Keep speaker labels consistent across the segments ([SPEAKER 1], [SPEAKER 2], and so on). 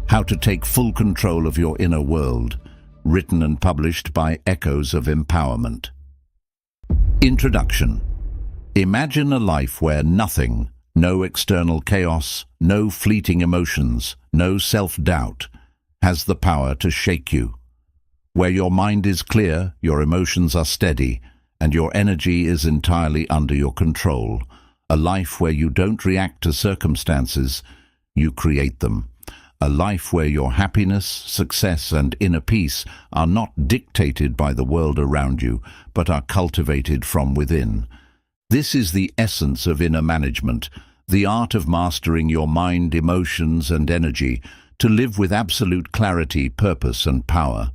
[SPEAKER 1] How to Take Full Control of Your Inner World, written and published by Echoes of Empowerment. Introduction. Imagine a life where nothing, no external chaos, no fleeting emotions, no self-doubt, has the power to shake you. Where your mind is clear, your emotions are steady, and your energy is entirely under your control. A life where you don't react to circumstances, you create them. A life where your happiness, success, and inner peace are not dictated by the world around you, but are cultivated from within. This is the essence of inner management, the art of mastering your mind, emotions, and energy to live with absolute clarity, purpose, and power.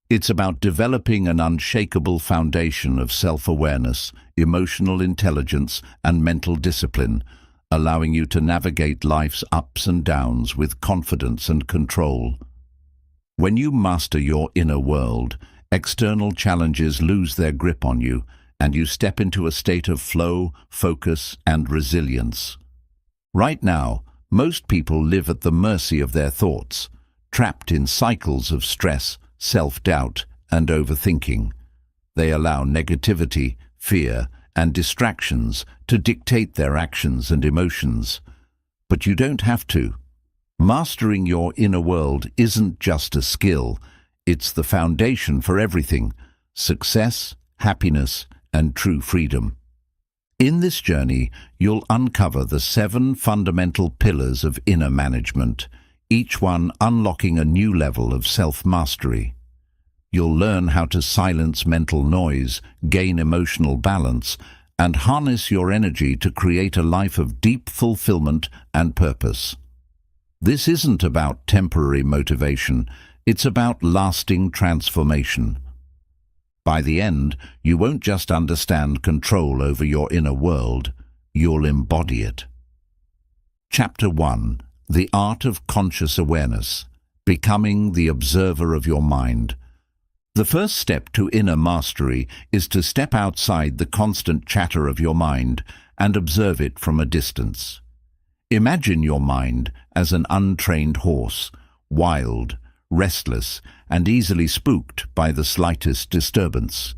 [SPEAKER 1] It's about developing an unshakable foundation of self-awareness, emotional intelligence, and mental discipline, allowing you to navigate life's ups and downs with confidence and control. When you master your inner world, external challenges lose their grip on you, and you step into a state of flow, focus, and resilience. Right now, most people live at the mercy of their thoughts, trapped in cycles of stress, self-doubt, and overthinking. They allow negativity, fear, and distractions to dictate their actions and emotions. But you don't have to. Mastering your inner world isn't just a skill, it's the foundation for everything: success, happiness, and true freedom. In this journey, you'll uncover the 7 fundamental pillars of inner management, each one unlocking a new level of self-mastery. You'll learn how to silence mental noise, gain emotional balance, and harness your energy to create a life of deep fulfillment and purpose. This isn't about temporary motivation, it's about lasting transformation. By the end, you won't just understand control over your inner world, you'll embody it. Chapter 1. The Art of Conscious Awareness, Becoming the Observer of Your Mind. The first step to inner mastery is to step outside the constant chatter of your mind and observe it from a distance. Imagine your mind as an untrained horse, wild, restless, and easily spooked by the slightest disturbance.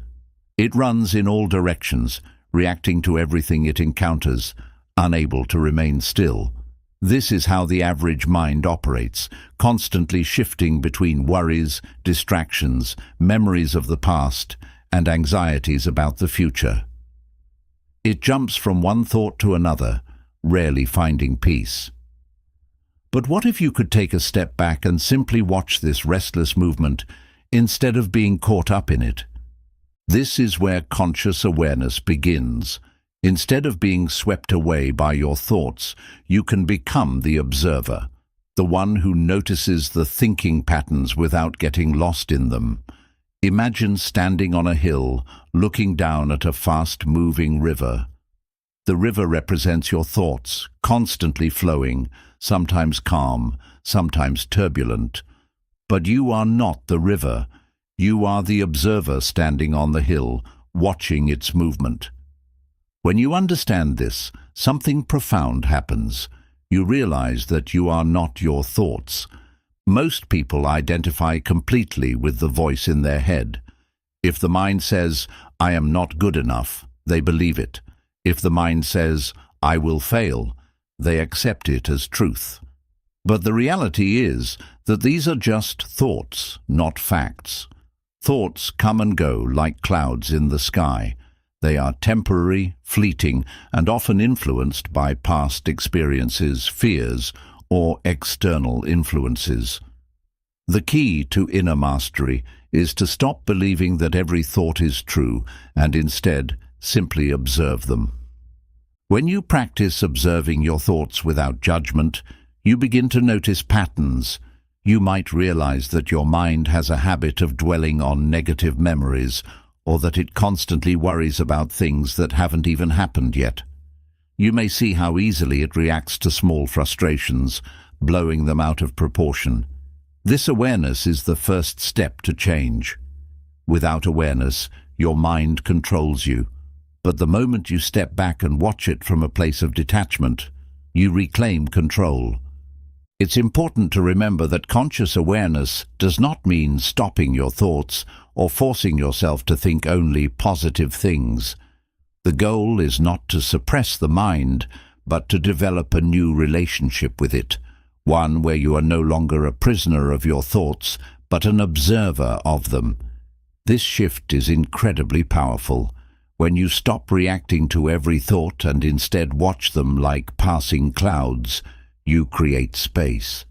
[SPEAKER 1] It runs in all directions, reacting to everything it encounters, unable to remain still. This is how the average mind operates, constantly shifting between worries, distractions, memories of the past, and anxieties about the future. It jumps from one thought to another, rarely finding peace. But what if you could take a step back and simply watch this restless movement instead of being caught up in it? This is where conscious awareness begins. Instead of being swept away by your thoughts, you can become the observer, the one who notices the thinking patterns without getting lost in them. Imagine standing on a hill, looking down at a fast-moving river. The river represents your thoughts, constantly flowing, sometimes calm, sometimes turbulent. But you are not the river. You are the observer standing on the hill, watching its movement. When you understand this, something profound happens. You realize that you are not your thoughts. Most people identify completely with the voice in their head. If the mind says, "I am not good enough," they believe it. If the mind says, "I will fail," they accept it as truth. But the reality is that these are just thoughts, not facts. Thoughts come and go like clouds in the sky. They are temporary, fleeting, and often influenced by past experiences, fears, or external influences. The key to inner mastery is to stop believing that every thought is true and instead simply observe them. When you practice observing your thoughts without judgment, you begin to notice patterns. You might realize that your mind has a habit of dwelling on negative memories, or that it constantly worries about things that haven't even happened yet. You may see how easily it reacts to small frustrations, blowing them out of proportion. This awareness is the first step to change. Without awareness, your mind controls you. But the moment you step back and watch it from a place of detachment, you reclaim control. It's important to remember that conscious awareness does not mean stopping your thoughts or forcing yourself to think only positive things. The goal is not to suppress the mind, but to develop a new relationship with it, one where you are no longer a prisoner of your thoughts, but an observer of them. This shift is incredibly powerful. When you stop reacting to every thought and instead watch them like passing clouds, you create space.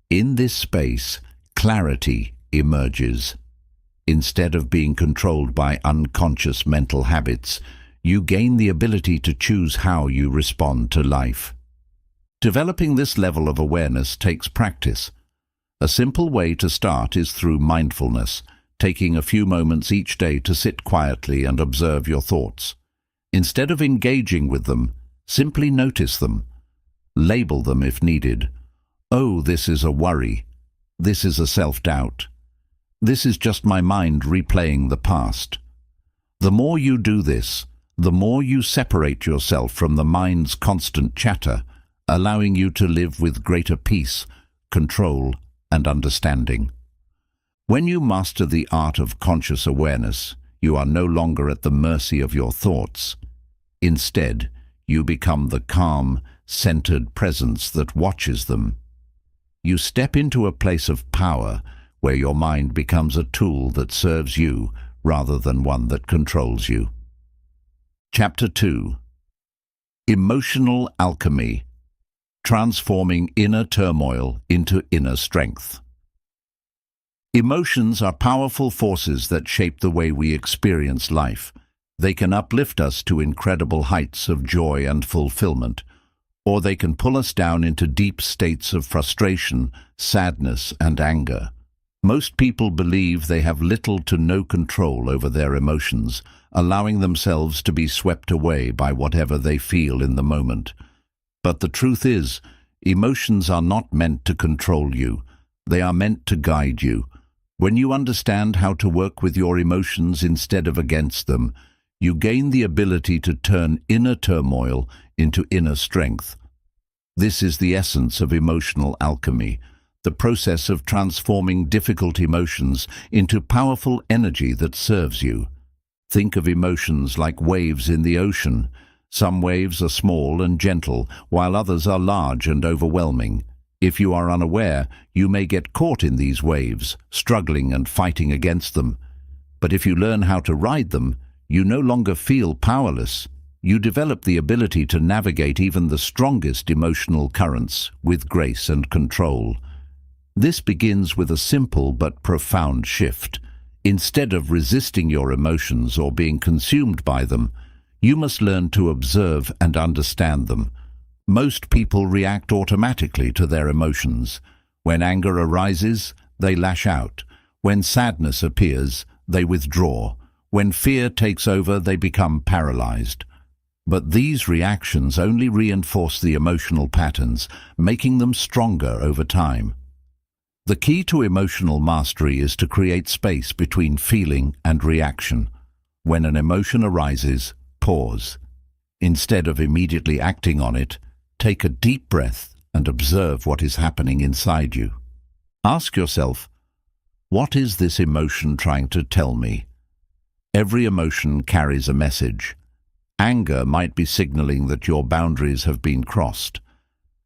[SPEAKER 1] In this space, clarity emerges. Instead of being controlled by unconscious mental habits, you gain the ability to choose how you respond to life. Developing this level of awareness takes practice. A simple way to start is through mindfulness, taking a few moments each day to sit quietly and observe your thoughts. Instead of engaging with them, simply notice them. Label them if needed. Oh, this is a worry. This is a self-doubt. This is just my mind replaying the past. The more you do this, the more you separate yourself from the mind's constant chatter, allowing you to live with greater peace, control, and understanding. When you master the art of conscious awareness, you are no longer at the mercy of your thoughts. Instead, you become the calm, centered presence that watches them. You step into a place of power where your mind becomes a tool that serves you rather than one that controls you. Chapter 2. Emotional Alchemy. Transforming inner turmoil into inner strength. Emotions are powerful forces that shape the way we experience life. They can uplift us to incredible heights of joy and fulfillment, or they can pull us down into deep states of frustration, sadness, and anger. Most people believe they have little to no control over their emotions, allowing themselves to be swept away by whatever they feel in the moment. But the truth is, emotions are not meant to control you. They are meant to guide you. When you understand how to work with your emotions instead of against them, you gain the ability to turn inner turmoil into inner strength. This is the essence of emotional alchemy, the process of transforming difficult emotions into powerful energy that serves you. Think of emotions like waves in the ocean. Some waves are small and gentle, while others are large and overwhelming. If you are unaware, you may get caught in these waves, struggling and fighting against them. But if you learn how to ride them, you no longer feel powerless. You develop the ability to navigate even the strongest emotional currents with grace and control. This begins with a simple but profound shift. Instead of resisting your emotions or being consumed by them, you must learn to observe and understand them. Most people react automatically to their emotions. When anger arises, they lash out. When sadness appears, they withdraw. When fear takes over, they become paralyzed. But these reactions only reinforce the emotional patterns, making them stronger over time. The key to emotional mastery is to create space between feeling and reaction. When an emotion arises, pause. Instead of immediately acting on it, take a deep breath and observe what is happening inside you. Ask yourself, what is this emotion trying to tell me? Every emotion carries a message. Anger might be signaling that your boundaries have been crossed.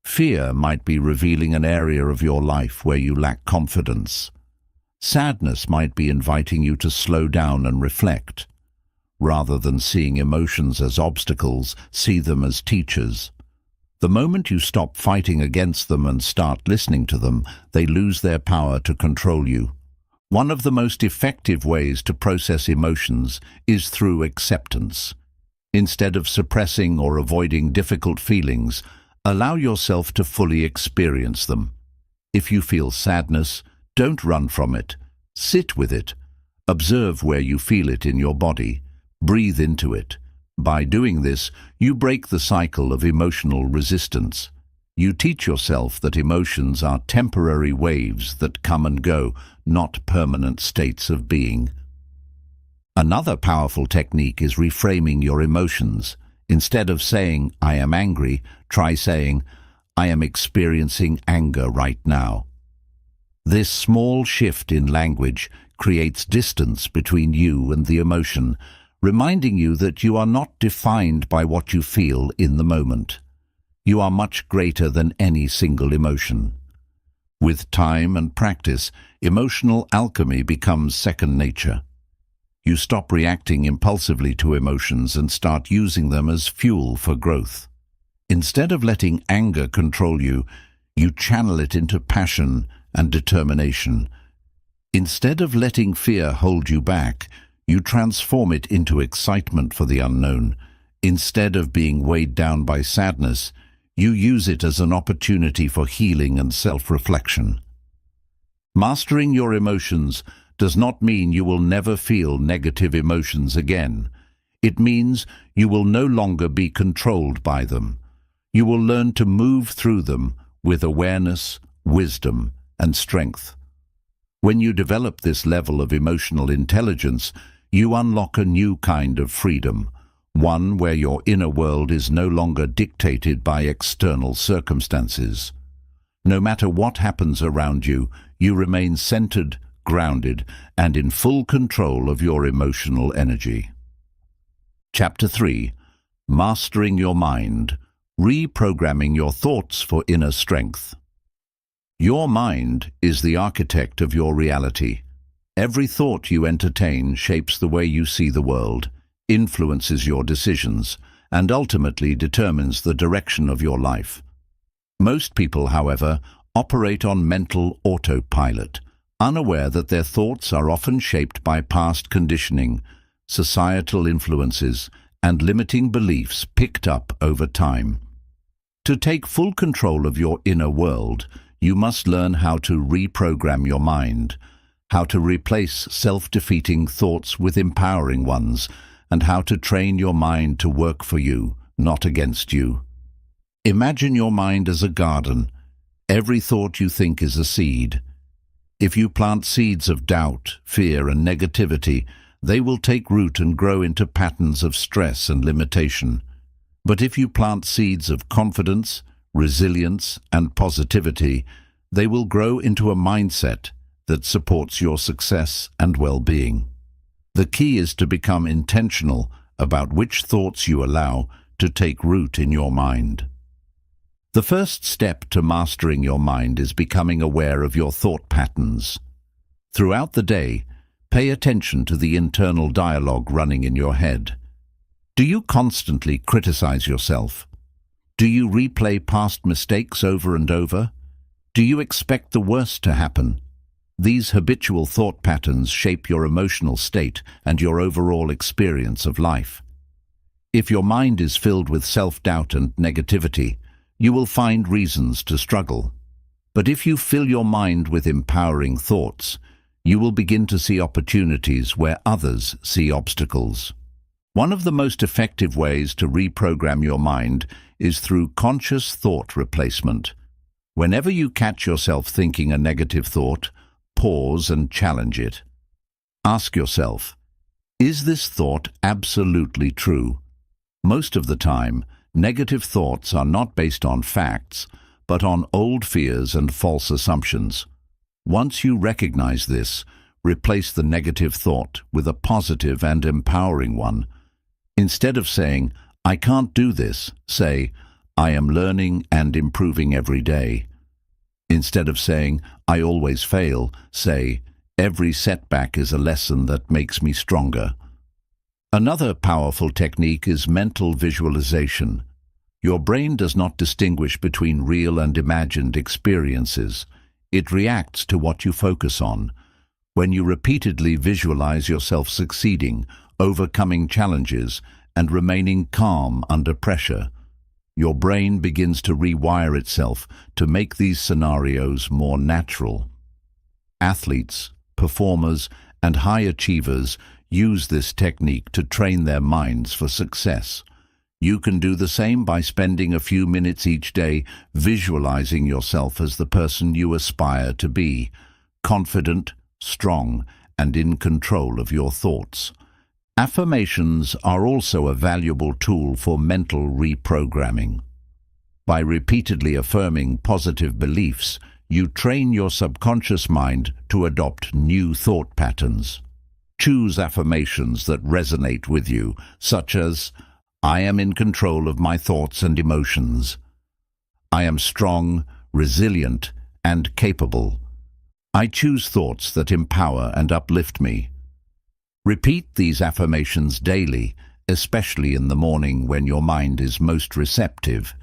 [SPEAKER 1] Fear might be revealing an area of your life where you lack confidence. Sadness might be inviting you to slow down and reflect. Rather than seeing emotions as obstacles, see them as teachers. The moment you stop fighting against them and start listening to them, they lose their power to control you. One of the most effective ways to process emotions is through acceptance. Instead of suppressing or avoiding difficult feelings, allow yourself to fully experience them. If you feel sadness, don't run from it. Sit with it. Observe where you feel it in your body. Breathe into it. By doing this, you break the cycle of emotional resistance. You teach yourself that emotions are temporary waves that come and go, not permanent states of being. Another powerful technique is reframing your emotions. Instead of saying, "I am angry," try saying, I am experiencing anger right now. This small shift in language creates distance between you and the emotion, reminding you that you are not defined by what you feel in the moment. You are much greater than any single emotion. With time and practice, emotional alchemy becomes second nature. You stop reacting impulsively to emotions and start using them as fuel for growth. Instead of letting anger control you, you channel it into passion and determination. Instead of letting fear hold you back, you transform it into excitement for the unknown. Instead of being weighed down by sadness, you use it as an opportunity for healing and self-reflection. Mastering your emotions does not mean you will never feel negative emotions again. It means you will no longer be controlled by them. You will learn to move through them with awareness, wisdom, and strength. When you develop this level of emotional intelligence, you unlock a new kind of freedom, one where your inner world is no longer dictated by external circumstances. No matter what happens around you, you remain centered, grounded, and in full control of your emotional energy. Chapter 3. Mastering Your Mind. Reprogramming Your Thoughts for Inner Strength. Your mind is the architect of your reality. Every thought you entertain shapes the way you see the world, influences your decisions, and ultimately determines the direction of your life. Most people, however, operate on mental autopilot, unaware that their thoughts are often shaped by past conditioning, societal influences, and limiting beliefs picked up over time. To take full control of your inner world, you must learn how to reprogram your mind, how to replace self-defeating thoughts with empowering ones, and how to train your mind to work for you, not against you. Imagine your mind as a garden. Every thought you think is a seed. If you plant seeds of doubt, fear, and negativity, they will take root and grow into patterns of stress and limitation. But if you plant seeds of confidence, resilience, and positivity, they will grow into a mindset that supports your success and well-being. The key is to become intentional about which thoughts you allow to take root in your mind. The first step to mastering your mind is becoming aware of your thought patterns. Throughout the day, pay attention to the internal dialogue running in your head. Do you constantly criticize yourself? Do you replay past mistakes over and over? Do you expect the worst to happen? These habitual thought patterns shape your emotional state and your overall experience of life. If your mind is filled with self-doubt and negativity, you will find reasons to struggle. But if you fill your mind with empowering thoughts, you will begin to see opportunities where others see obstacles. One of the most effective ways to reprogram your mind is through conscious thought replacement. Whenever you catch yourself thinking a negative thought, pause and challenge it. Ask yourself, is this thought absolutely true? Most of the time, negative thoughts are not based on facts, but on old fears and false assumptions. Once you recognize this, replace the negative thought with a positive and empowering one. Instead of saying, "I can't do this," say, "I am learning and improving every day." Instead of saying, "I always fail," say, "Every setback is a lesson that makes me stronger." Another powerful technique is mental visualization. Your brain does not distinguish between real and imagined experiences. It reacts to what you focus on. When you repeatedly visualize yourself succeeding, overcoming challenges, and remaining calm under pressure, your brain begins to rewire itself to make these scenarios more natural. Athletes, performers, and high achievers use this technique to train their minds for success. You can do the same by spending a few minutes each day visualizing yourself as the person you aspire to be, confident, strong, and in control of your thoughts. Affirmations are also a valuable tool for mental reprogramming. By repeatedly affirming positive beliefs, you train your subconscious mind to adopt new thought patterns. Choose affirmations that resonate with you, such as, "I am in control of my thoughts and emotions. I am strong, resilient, and capable. I choose thoughts that empower and uplift me." Repeat these affirmations daily, especially in the morning when your mind is most receptive.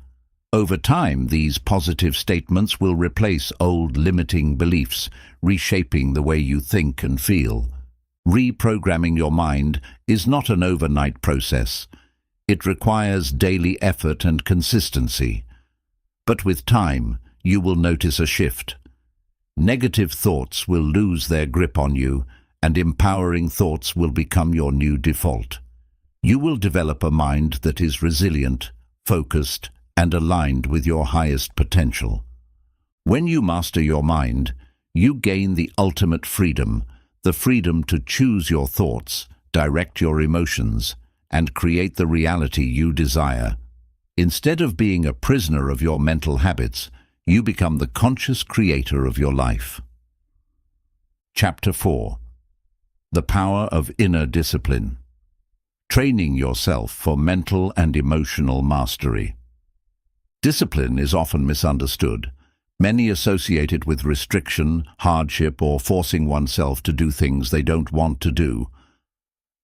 [SPEAKER 1] Over time, these positive statements will replace old limiting beliefs, reshaping the way you think and feel. Reprogramming your mind is not an overnight process. It requires daily effort and consistency. But with time, you will notice a shift. Negative thoughts will lose their grip on you, and empowering thoughts will become your new default. You will develop a mind that is resilient, focused, and aligned with your highest potential. When you master your mind, you gain the ultimate freedom, the freedom to choose your thoughts, direct your emotions, and create the reality you desire. Instead of being a prisoner of your mental habits, you become the conscious creator of your life. Chapter 4. The Power of Inner Discipline. Training yourself for mental and emotional mastery. Discipline is often misunderstood. Many associate it with restriction, hardship, or forcing oneself to do things they don't want to do.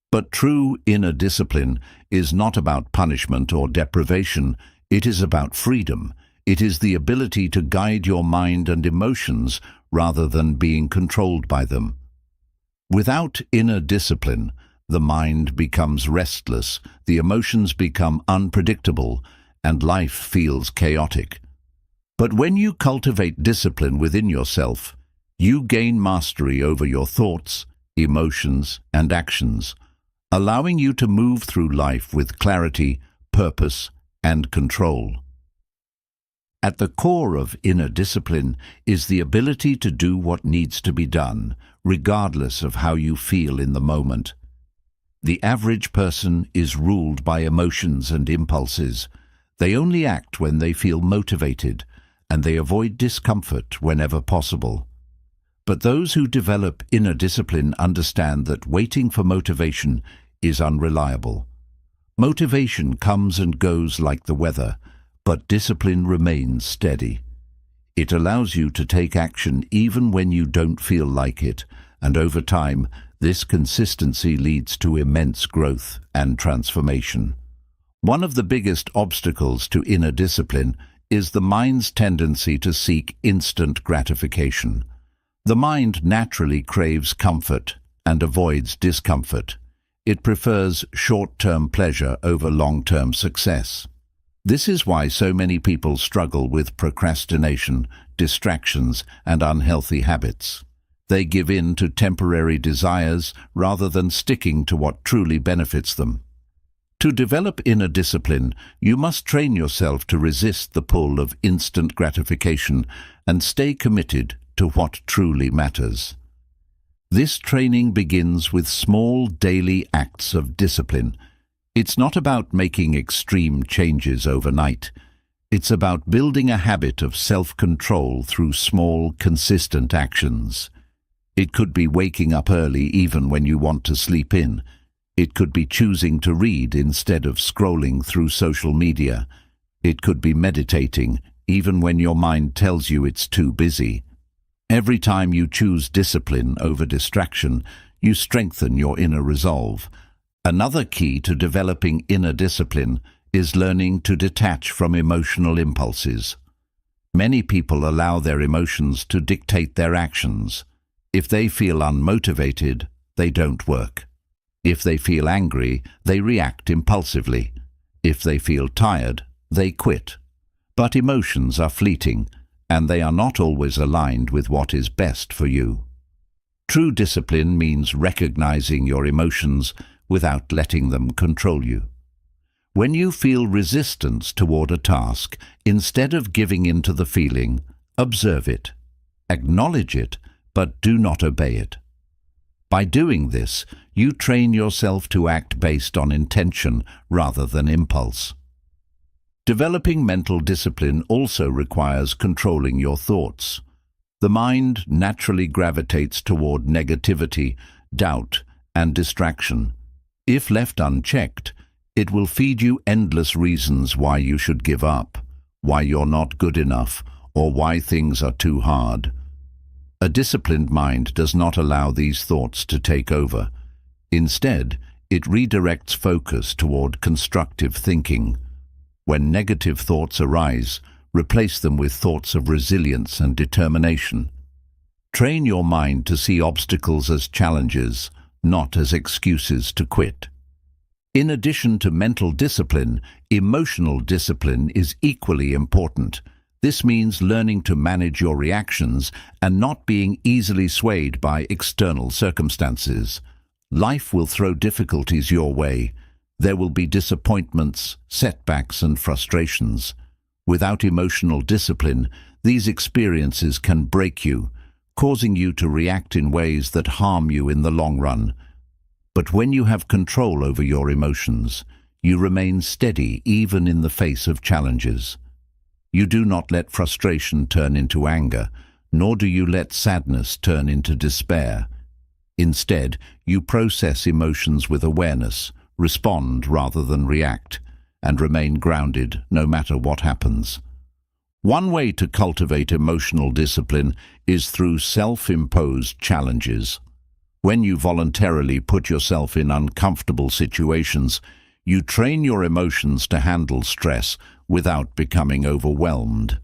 [SPEAKER 1] But true inner discipline is not about punishment or deprivation. It is about freedom. It is the ability to guide your mind and emotions rather than being controlled by them. Without inner discipline, the mind becomes restless, the emotions become unpredictable, and life feels chaotic. But when you cultivate discipline within yourself, you gain mastery over your thoughts, emotions, and actions, allowing you to move through life with clarity, purpose, and control. At the core of inner discipline is the ability to do what needs to be done, regardless of how you feel in the moment. The average person is ruled by emotions and impulses. They only act when they feel motivated, and they avoid discomfort whenever possible. But those who develop inner discipline understand that waiting for motivation is unreliable. Motivation comes and goes like the weather, but discipline remains steady. It allows you to take action even when you don't feel like it, and over time, this consistency leads to immense growth and transformation. One of the biggest obstacles to inner discipline is the mind's tendency to seek instant gratification. The mind naturally craves comfort and avoids discomfort. It prefers short-term pleasure over long-term success. This is why so many people struggle with procrastination, distractions, and unhealthy habits. They give in to temporary desires rather than sticking to what truly benefits them. To develop inner discipline, you must train yourself to resist the pull of instant gratification and stay committed to what truly matters. This training begins with small daily acts of discipline. It's not about making extreme changes overnight. It's about building a habit of self-control through small, consistent actions. It could be waking up early even when you want to sleep in. It could be choosing to read instead of scrolling through social media. It could be meditating even when your mind tells you it's too busy. Every time you choose discipline over distraction, you strengthen your inner resolve. Another key to developing inner discipline is learning to detach from emotional impulses. Many people allow their emotions to dictate their actions. If they feel unmotivated, they don't work. If they feel angry, they react impulsively. If they feel tired, they quit. But emotions are fleeting, and they are not always aligned with what is best for you. True discipline means recognizing your emotions without letting them control you. When you feel resistance toward a task, instead of giving in to the feeling, observe it. Acknowledge it, but do not obey it. By doing this, you train yourself to act based on intention rather than impulse. Developing mental discipline also requires controlling your thoughts. The mind naturally gravitates toward negativity, doubt, and distraction. If left unchecked, it will feed you endless reasons why you should give up, why you're not good enough, or why things are too hard. A disciplined mind does not allow these thoughts to take over. Instead, it redirects focus toward constructive thinking. When negative thoughts arise, replace them with thoughts of resilience and determination. Train your mind to see obstacles as challenges, not as excuses to quit. In addition to mental discipline, emotional discipline is equally important. This means learning to manage your reactions and not being easily swayed by external circumstances. Life will throw difficulties your way. There will be disappointments, setbacks, and frustrations. Without emotional discipline, these experiences can break you, causing you to react in ways that harm you in the long run. But when you have control over your emotions, you remain steady even in the face of challenges. You do not let frustration turn into anger, nor do you let sadness turn into despair. Instead, you process emotions with awareness, respond rather than react, and remain grounded no matter what happens. One way to cultivate emotional discipline is through self-imposed challenges. When you voluntarily put yourself in uncomfortable situations, you train your emotions to handle stress without becoming overwhelmed.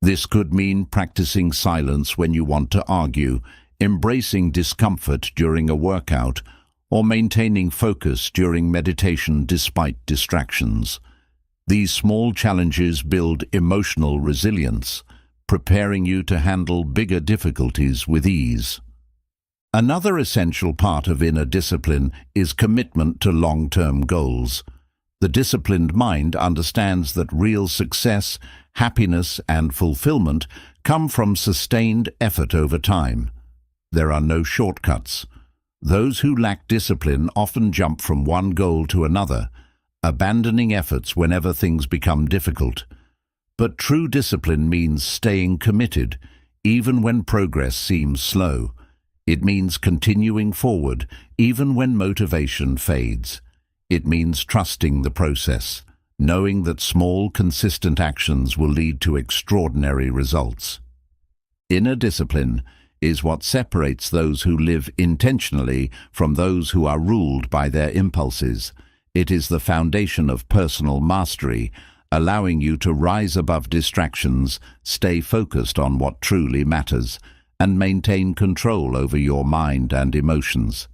[SPEAKER 1] This could mean practicing silence when you want to argue, embracing discomfort during a workout, or maintaining focus during meditation despite distractions. These small challenges build emotional resilience, preparing you to handle bigger difficulties with ease. Another essential part of inner discipline is commitment to long-term goals. The disciplined mind understands that real success, happiness, and fulfillment come from sustained effort over time. There are no shortcuts. Those who lack discipline often jump from one goal to another, abandoning efforts whenever things become difficult. But true discipline means staying committed, even when progress seems slow. It means continuing forward, even when motivation fades. It means trusting the process, knowing that small, consistent actions will lead to extraordinary results. Inner discipline is what separates those who live intentionally from those who are ruled by their impulses. It is the foundation of personal mastery, allowing you to rise above distractions, stay focused on what truly matters, and maintain control over your mind and emotions.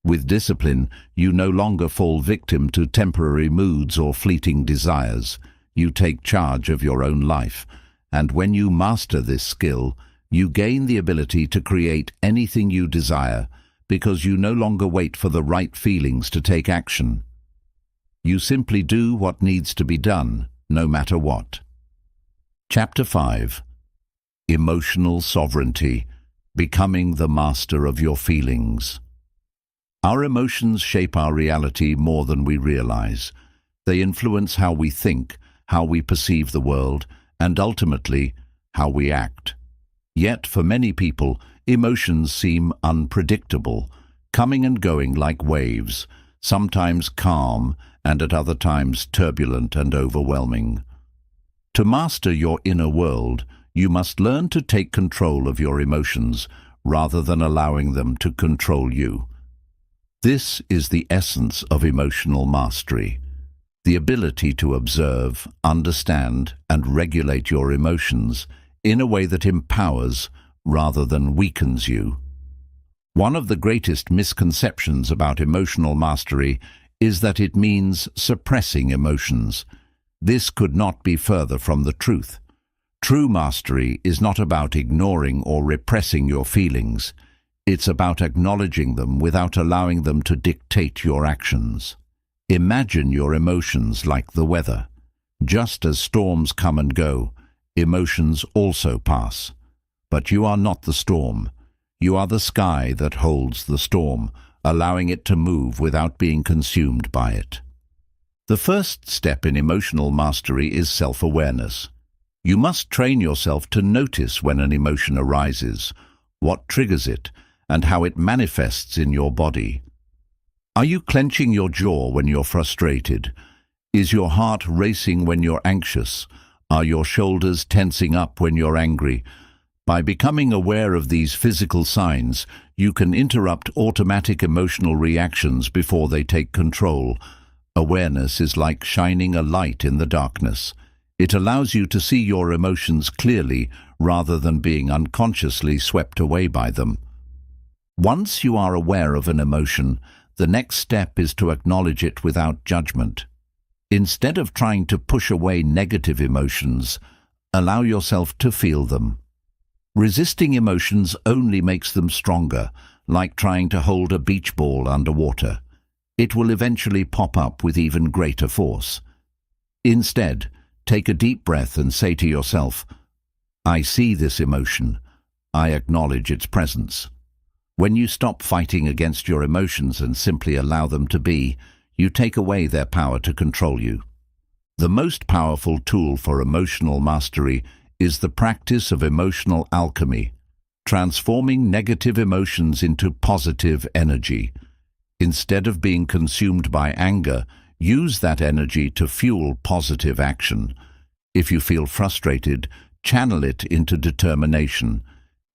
[SPEAKER 1] With discipline, you no longer fall victim to temporary moods or fleeting desires. You take charge of your own life, and when you master this skill, you gain the ability to create anything you desire because you no longer wait for the right feelings to take action. You simply do what needs to be done, no matter what. Chapter 5. Emotional Sovereignty, Becoming the Master of Your Feelings. Our emotions shape our reality more than we realize. They influence how we think, how we perceive the world, and ultimately, how we act. Yet, for many people, emotions seem unpredictable, coming and going like waves, sometimes calm and at other times turbulent and overwhelming. To master your inner world, you must learn to take control of your emotions rather than allowing them to control you. This is the essence of emotional mastery, the ability to observe, understand, and regulate your emotions in a way that empowers rather than weakens you. One of the greatest misconceptions about emotional mastery is that it means suppressing emotions. This could not be further from the truth. True mastery is not about ignoring or repressing your feelings. It's about acknowledging them without allowing them to dictate your actions. Imagine your emotions like the weather. Just as storms come and go, emotions also pass. But you are not the storm. You are the sky that holds the storm, allowing it to move without being consumed by it. The first step in emotional mastery is self-awareness. You must train yourself to notice when an emotion arises, what triggers it, and how it manifests in your body. Are you clenching your jaw when you're frustrated? Is your heart racing when you're anxious? Are your shoulders tensing up when you're angry? By becoming aware of these physical signs, you can interrupt automatic emotional reactions before they take control. Awareness is like shining a light in the darkness. It allows you to see your emotions clearly rather than being unconsciously swept away by them. Once you are aware of an emotion, the next step is to acknowledge it without judgment. Instead of trying to push away negative emotions, allow yourself to feel them. Resisting emotions only makes them stronger, like trying to hold a beach ball underwater. It will eventually pop up with even greater force. Instead, take a deep breath and say to yourself, "I see this emotion. I acknowledge its presence." When you stop fighting against your emotions and simply allow them to be, you take away their power to control you. The most powerful tool for emotional mastery is the practice of emotional alchemy, transforming negative emotions into positive energy. Instead of being consumed by anger, use that energy to fuel positive action. If you feel frustrated, channel it into determination.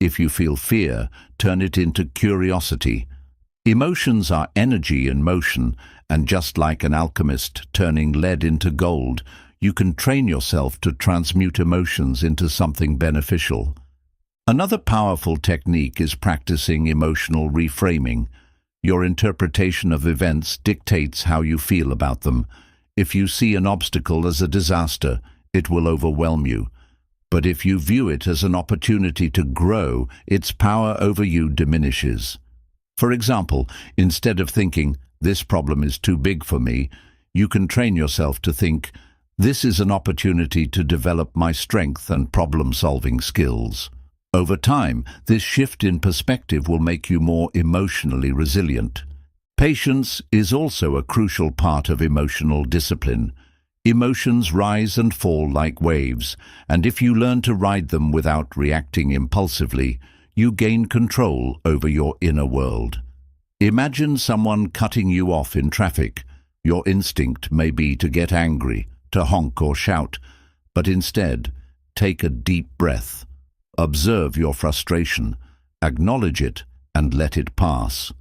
[SPEAKER 1] If you feel fear, turn it into curiosity. Emotions are energy in motion, and just like an alchemist turning lead into gold, you can train yourself to transmute emotions into something beneficial. Another powerful technique is practicing emotional reframing. Your interpretation of events dictates how you feel about them. If you see an obstacle as a disaster, it will overwhelm you. But if you view it as an opportunity to grow, its power over you diminishes. For example, instead of thinking, "This problem is too big for me," you can train yourself to think, "This is an opportunity to develop my strength and problem-solving skills." Over time, this shift in perspective will make you more emotionally resilient. Patience is also a crucial part of emotional discipline. Emotions rise and fall like waves, and if you learn to ride them without reacting impulsively, you gain control over your inner world. Imagine someone cutting you off in traffic. Your instinct may be to get angry, to honk or shout, but instead, take a deep breath. Observe your frustration, acknowledge it, and let it pass.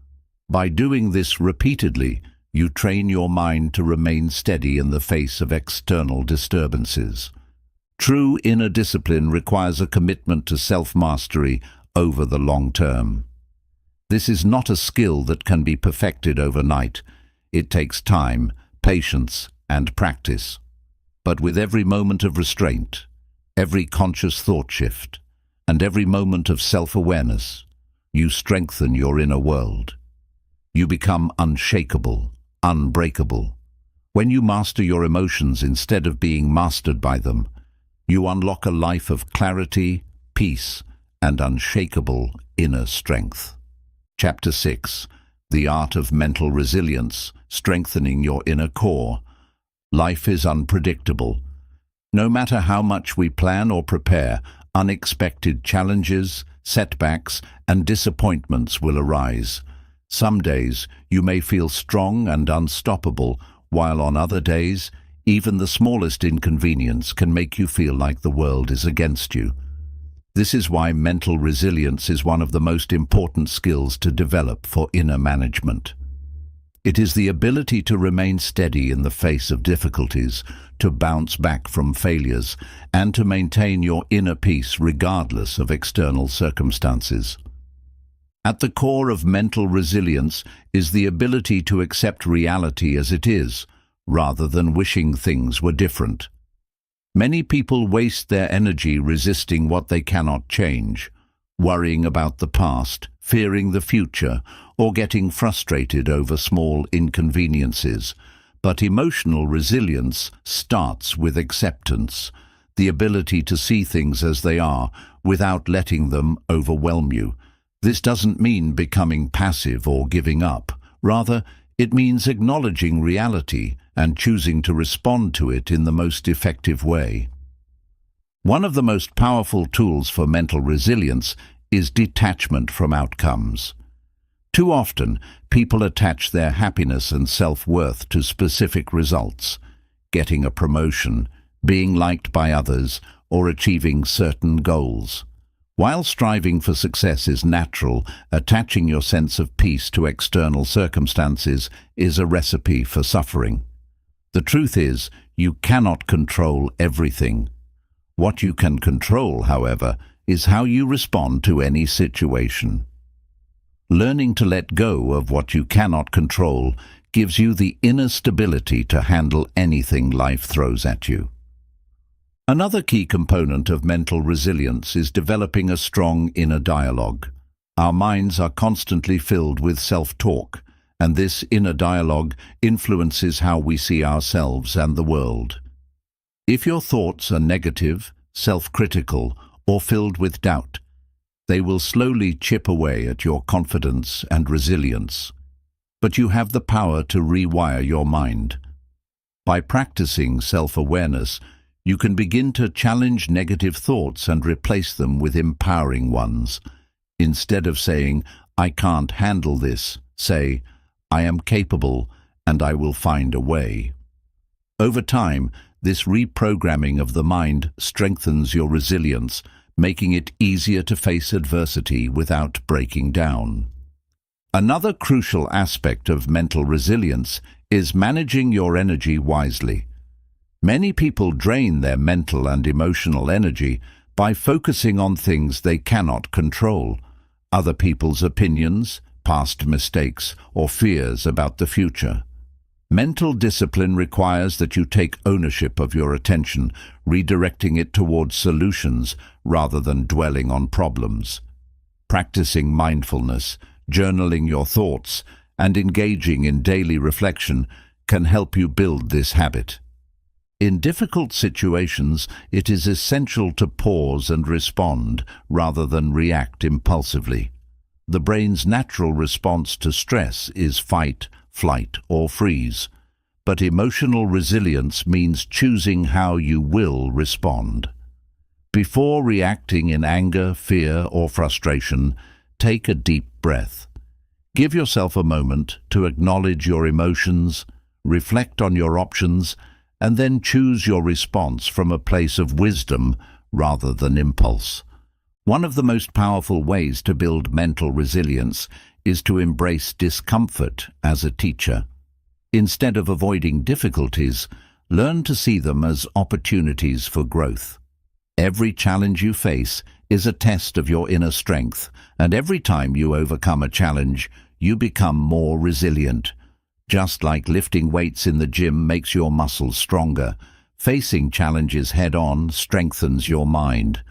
[SPEAKER 1] By doing this repeatedly, you train your mind to remain steady in the face of external disturbances. True inner discipline requires a commitment to self-mastery over the long term. This is not a skill that can be perfected overnight. It takes time, patience, and practice. But with every moment of restraint, every conscious thought shift, and every moment of self-awareness, you strengthen your inner world. You become unshakable, unbreakable. When you master your emotions instead of being mastered by them, you unlock a life of clarity, peace, and unshakable inner strength. Chapter 6. The Art of Mental Resilience, Strengthening Your Inner Core. Life is unpredictable. No matter how much we plan or prepare, unexpected challenges, setbacks, and disappointments will arise. Some days you may feel strong and unstoppable, while on other days, even the smallest inconvenience can make you feel like the world is against you. This is why mental resilience is one of the most important skills to develop for inner management. It is the ability to remain steady in the face of difficulties, to bounce back from failures, and to maintain your inner peace regardless of external circumstances. At the core of mental resilience is the ability to accept reality as it is, rather than wishing things were different. Many people waste their energy resisting what they cannot change, worrying about the past, fearing the future, or getting frustrated over small inconveniences. But emotional resilience starts with acceptance, the ability to see things as they are without letting them overwhelm you. This doesn't mean becoming passive or giving up. Rather, It means acknowledging reality and choosing to respond to it in the most effective way. One of the most powerful tools for mental resilience is detachment from outcomes. Too often, people attach their happiness and self-worth to specific results, getting a promotion, being liked by others, or achieving certain goals. While striving for success is natural, attaching your sense of peace to external circumstances is a recipe for suffering. The truth is, you cannot control everything. What you can control, however, is how you respond to any situation. Learning to let go of what you cannot control gives you the inner stability to handle anything life throws at you. Another key component of mental resilience is developing a strong inner dialogue. Our minds are constantly filled with self-talk, and this inner dialogue influences how we see ourselves and the world. If your thoughts are negative, self-critical, or filled with doubt, they will slowly chip away at your confidence and resilience. But you have the power to rewire your mind. By practicing self-awareness, you can begin to challenge negative thoughts and replace them with empowering ones. Instead of saying, "I can't handle this," say, "I am capable and I will find a way." Over time, this reprogramming of the mind strengthens your resilience, making it easier to face adversity without breaking down. Another crucial aspect of mental resilience is managing your energy wisely. Many people drain their mental and emotional energy by focusing on things they cannot control, other people's opinions, past mistakes, or fears about the future. Mental discipline requires that you take ownership of your attention, redirecting it towards solutions rather than dwelling on problems. Practicing mindfulness, journaling your thoughts, and engaging in daily reflection can help you build this habit. In difficult situations, it is essential to pause and respond rather than react impulsively. The brain's natural response to stress is fight, flight, or freeze. But emotional resilience means choosing how you will respond. Before reacting in anger, fear, or frustration, take a deep breath. Give yourself a moment to acknowledge your emotions, reflect on your options, and then choose your response from a place of wisdom rather than impulse. One of the most powerful ways to build mental resilience is to embrace discomfort as a teacher. Instead of avoiding difficulties, learn to see them as opportunities for growth. Every challenge you face is a test of your inner strength, and every time you overcome a challenge, you become more resilient. Just like lifting weights in the gym makes your muscles stronger, facing challenges head-on strengthens your mind.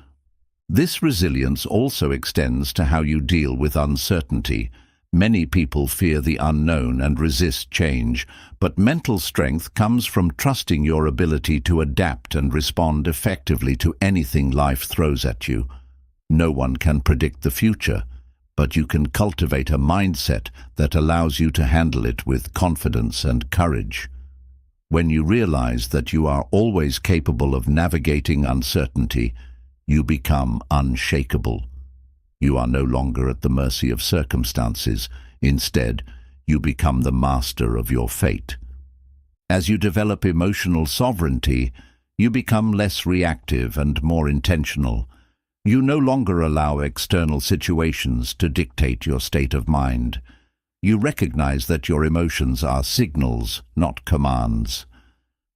[SPEAKER 1] This resilience also extends to how you deal with uncertainty. Many people fear the unknown and resist change, but mental strength comes from trusting your ability to adapt and respond effectively to anything life throws at you. No one can predict the future, but you can cultivate a mindset that allows you to handle it with confidence and courage. When you realize that you are always capable of navigating uncertainty, you become unshakable. You are no longer at the mercy of circumstances. Instead, you become the master of your fate. As you develop emotional sovereignty, you become less reactive and more intentional. You no longer allow external situations to dictate your state of mind. You recognize that your emotions are signals, not commands.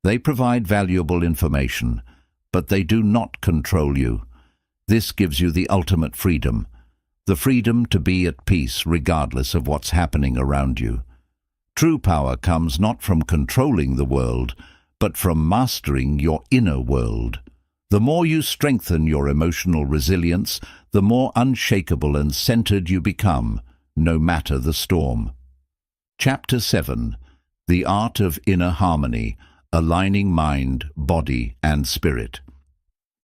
[SPEAKER 1] They provide valuable information, but they do not control you. This gives you the ultimate freedom, the freedom to be at peace regardless of what's happening around you. True power comes not from controlling the world, but from mastering your inner world. The more you strengthen your emotional resilience, the more unshakable and centered you become, no matter the storm. Chapter 7. The Art of Inner Harmony, Aligning Mind, Body, and Spirit.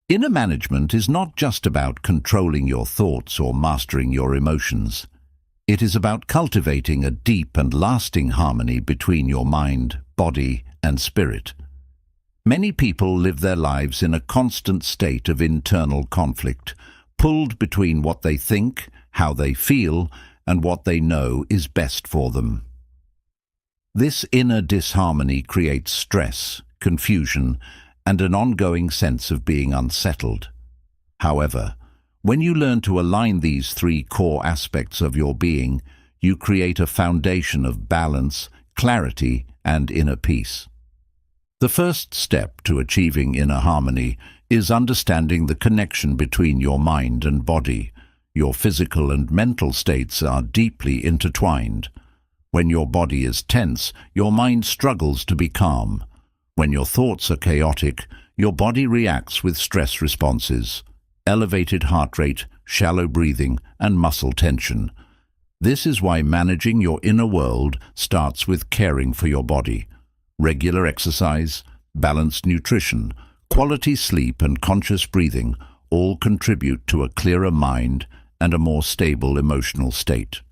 [SPEAKER 1] Inner management is not just about controlling your thoughts or mastering your emotions. It is about cultivating a deep and lasting harmony between your mind, body, and spirit. Many people live their lives in a constant state of internal conflict, pulled between what they think, how they feel, and what they know is best for them. This inner disharmony creates stress, confusion, and an ongoing sense of being unsettled. However, when you learn to align these three core aspects of your being, you create a foundation of balance, clarity, and inner peace. The first step to achieving inner harmony is understanding the connection between your mind and body. Your physical and mental states are deeply intertwined. When your body is tense, your mind struggles to be calm. When your thoughts are chaotic, your body reacts with stress responses, elevated heart rate, shallow breathing, and muscle tension. This is why managing your inner world starts with caring for your body. Regular exercise, balanced nutrition, quality sleep, and conscious breathing all contribute to a clearer mind and a more stable emotional state.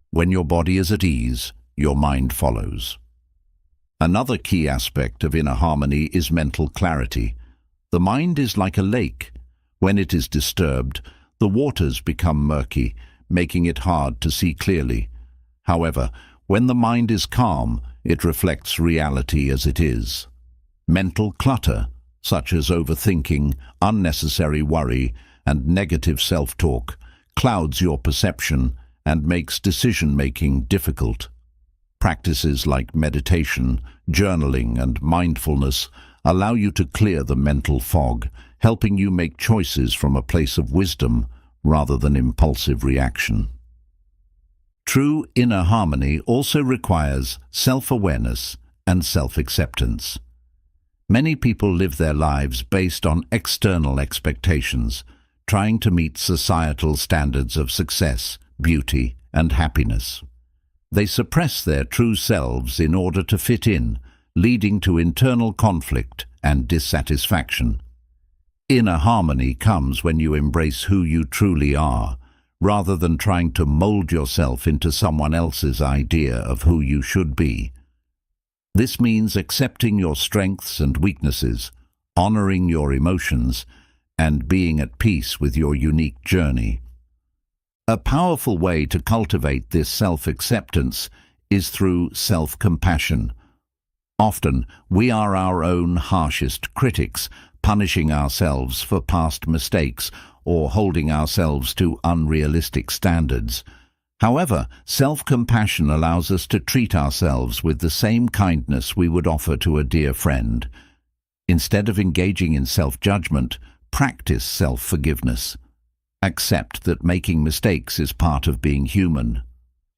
[SPEAKER 1] When your body is at ease, your mind follows. Another key aspect of inner harmony is mental clarity. The mind is like a lake. When it is disturbed, the waters become murky, making it hard to see clearly. However, when the mind is calm, it reflects reality as it is. Mental clutter, such as overthinking, unnecessary worry, and negative self-talk, clouds your perception and makes decision-making difficult. Practices like meditation, journaling, and mindfulness allow you to clear the mental fog, helping you make choices from a place of wisdom rather than impulsive reaction. True inner harmony also requires self-awareness and self-acceptance. Many people live their lives based on external expectations, trying to meet societal standards of success, beauty, and happiness. They suppress their true selves in order to fit in, leading to internal conflict and dissatisfaction. Inner harmony comes when you embrace who you truly are, rather than trying to mold yourself into someone else's idea of who you should be. This means accepting your strengths and weaknesses, honoring your emotions, and being at peace with your unique journey. A powerful way to cultivate this self-acceptance is through self-compassion. Often, we are our own harshest critics, punishing ourselves for past mistakes or holding ourselves to unrealistic standards. However, self-compassion allows us to treat ourselves with the same kindness we would offer to a dear friend. Instead of engaging in self-judgment, practice self-forgiveness. Accept that making mistakes is part of being human.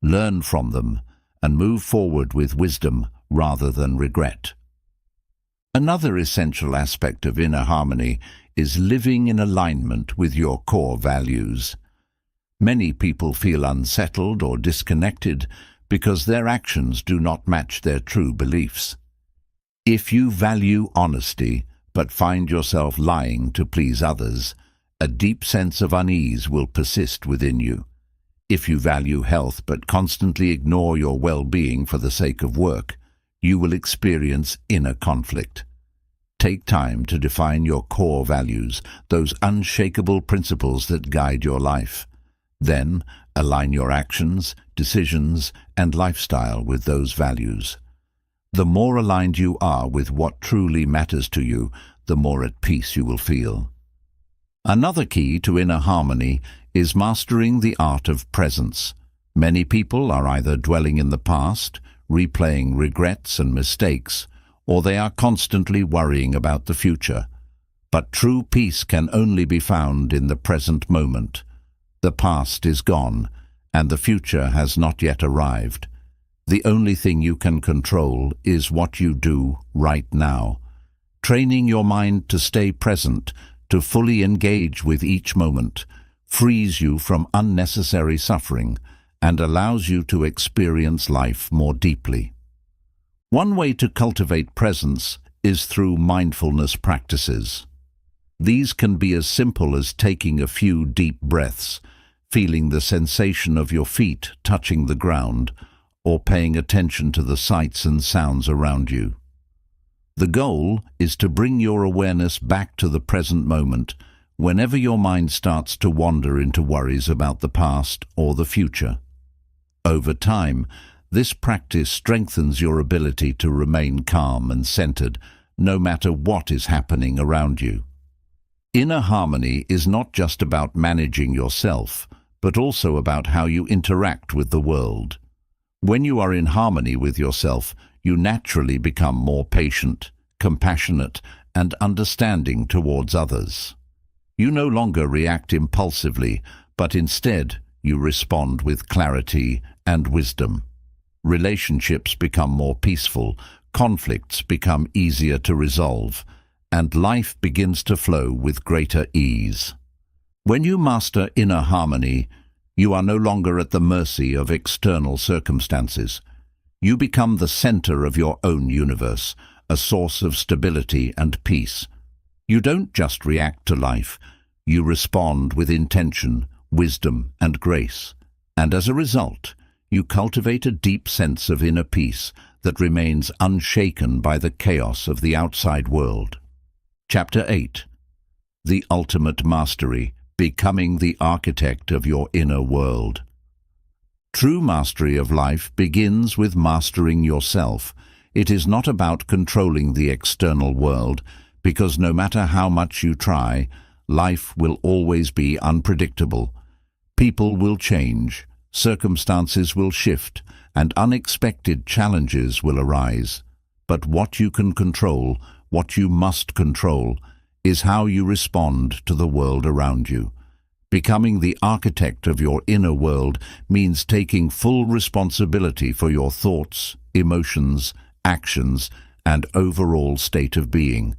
[SPEAKER 1] Learn from them and move forward with wisdom rather than regret. Another essential aspect of inner harmony is living in alignment with your core values. Many people feel unsettled or disconnected because their actions do not match their true beliefs. If you value honesty but find yourself lying to please others, a deep sense of unease will persist within you. If you value health but constantly ignore your well-being for the sake of work, you will experience inner conflict. Take time to define your core values, those unshakable principles that guide your life. Then, align your actions, decisions, and lifestyle with those values. The more aligned you are with what truly matters to you, the more at peace you will feel. Another key to inner harmony is mastering the art of presence. Many people are either dwelling in the past, replaying regrets and mistakes, or they are constantly worrying about the future. But true peace can only be found in the present moment. The past is gone, and the future has not yet arrived. The only thing you can control is what you do right now. Training your mind to stay present, to fully engage with each moment, frees you from unnecessary suffering and allows you to experience life more deeply. One way to cultivate presence is through mindfulness practices. These can be as simple as taking a few deep breaths, feeling the sensation of your feet touching the ground, or paying attention to the sights and sounds around you. The goal is to bring your awareness back to the present moment whenever your mind starts to wander into worries about the past or the future. Over time, this practice strengthens your ability to remain calm and centered, no matter what is happening around you. Inner harmony is not just about managing yourself, but also about how you interact with the world. When you are in harmony with yourself, you naturally become more patient, compassionate, and understanding towards others. You no longer react impulsively, but instead you respond with clarity and wisdom. Relationships become more peaceful, conflicts become easier to resolve, and life begins to flow with greater ease. When you master inner harmony, you are no longer at the mercy of external circumstances. You become the center of your own universe, a source of stability and peace. You don't just react to life, you respond with intention, wisdom, and grace. And as a result, you cultivate a deep sense of inner peace that remains unshaken by the chaos of the outside world. Chapter 8. The Ultimate Mastery, Becoming the Architect of Your Inner World. True mastery of life begins with mastering yourself. It is not about controlling the external world, because no matter how much you try, life will always be unpredictable. People will change, circumstances will shift, and unexpected challenges will arise. But what you can control, what you must control, is how you respond to the world around you. Becoming the architect of your inner world means taking full responsibility for your thoughts, emotions, actions, and overall state of being.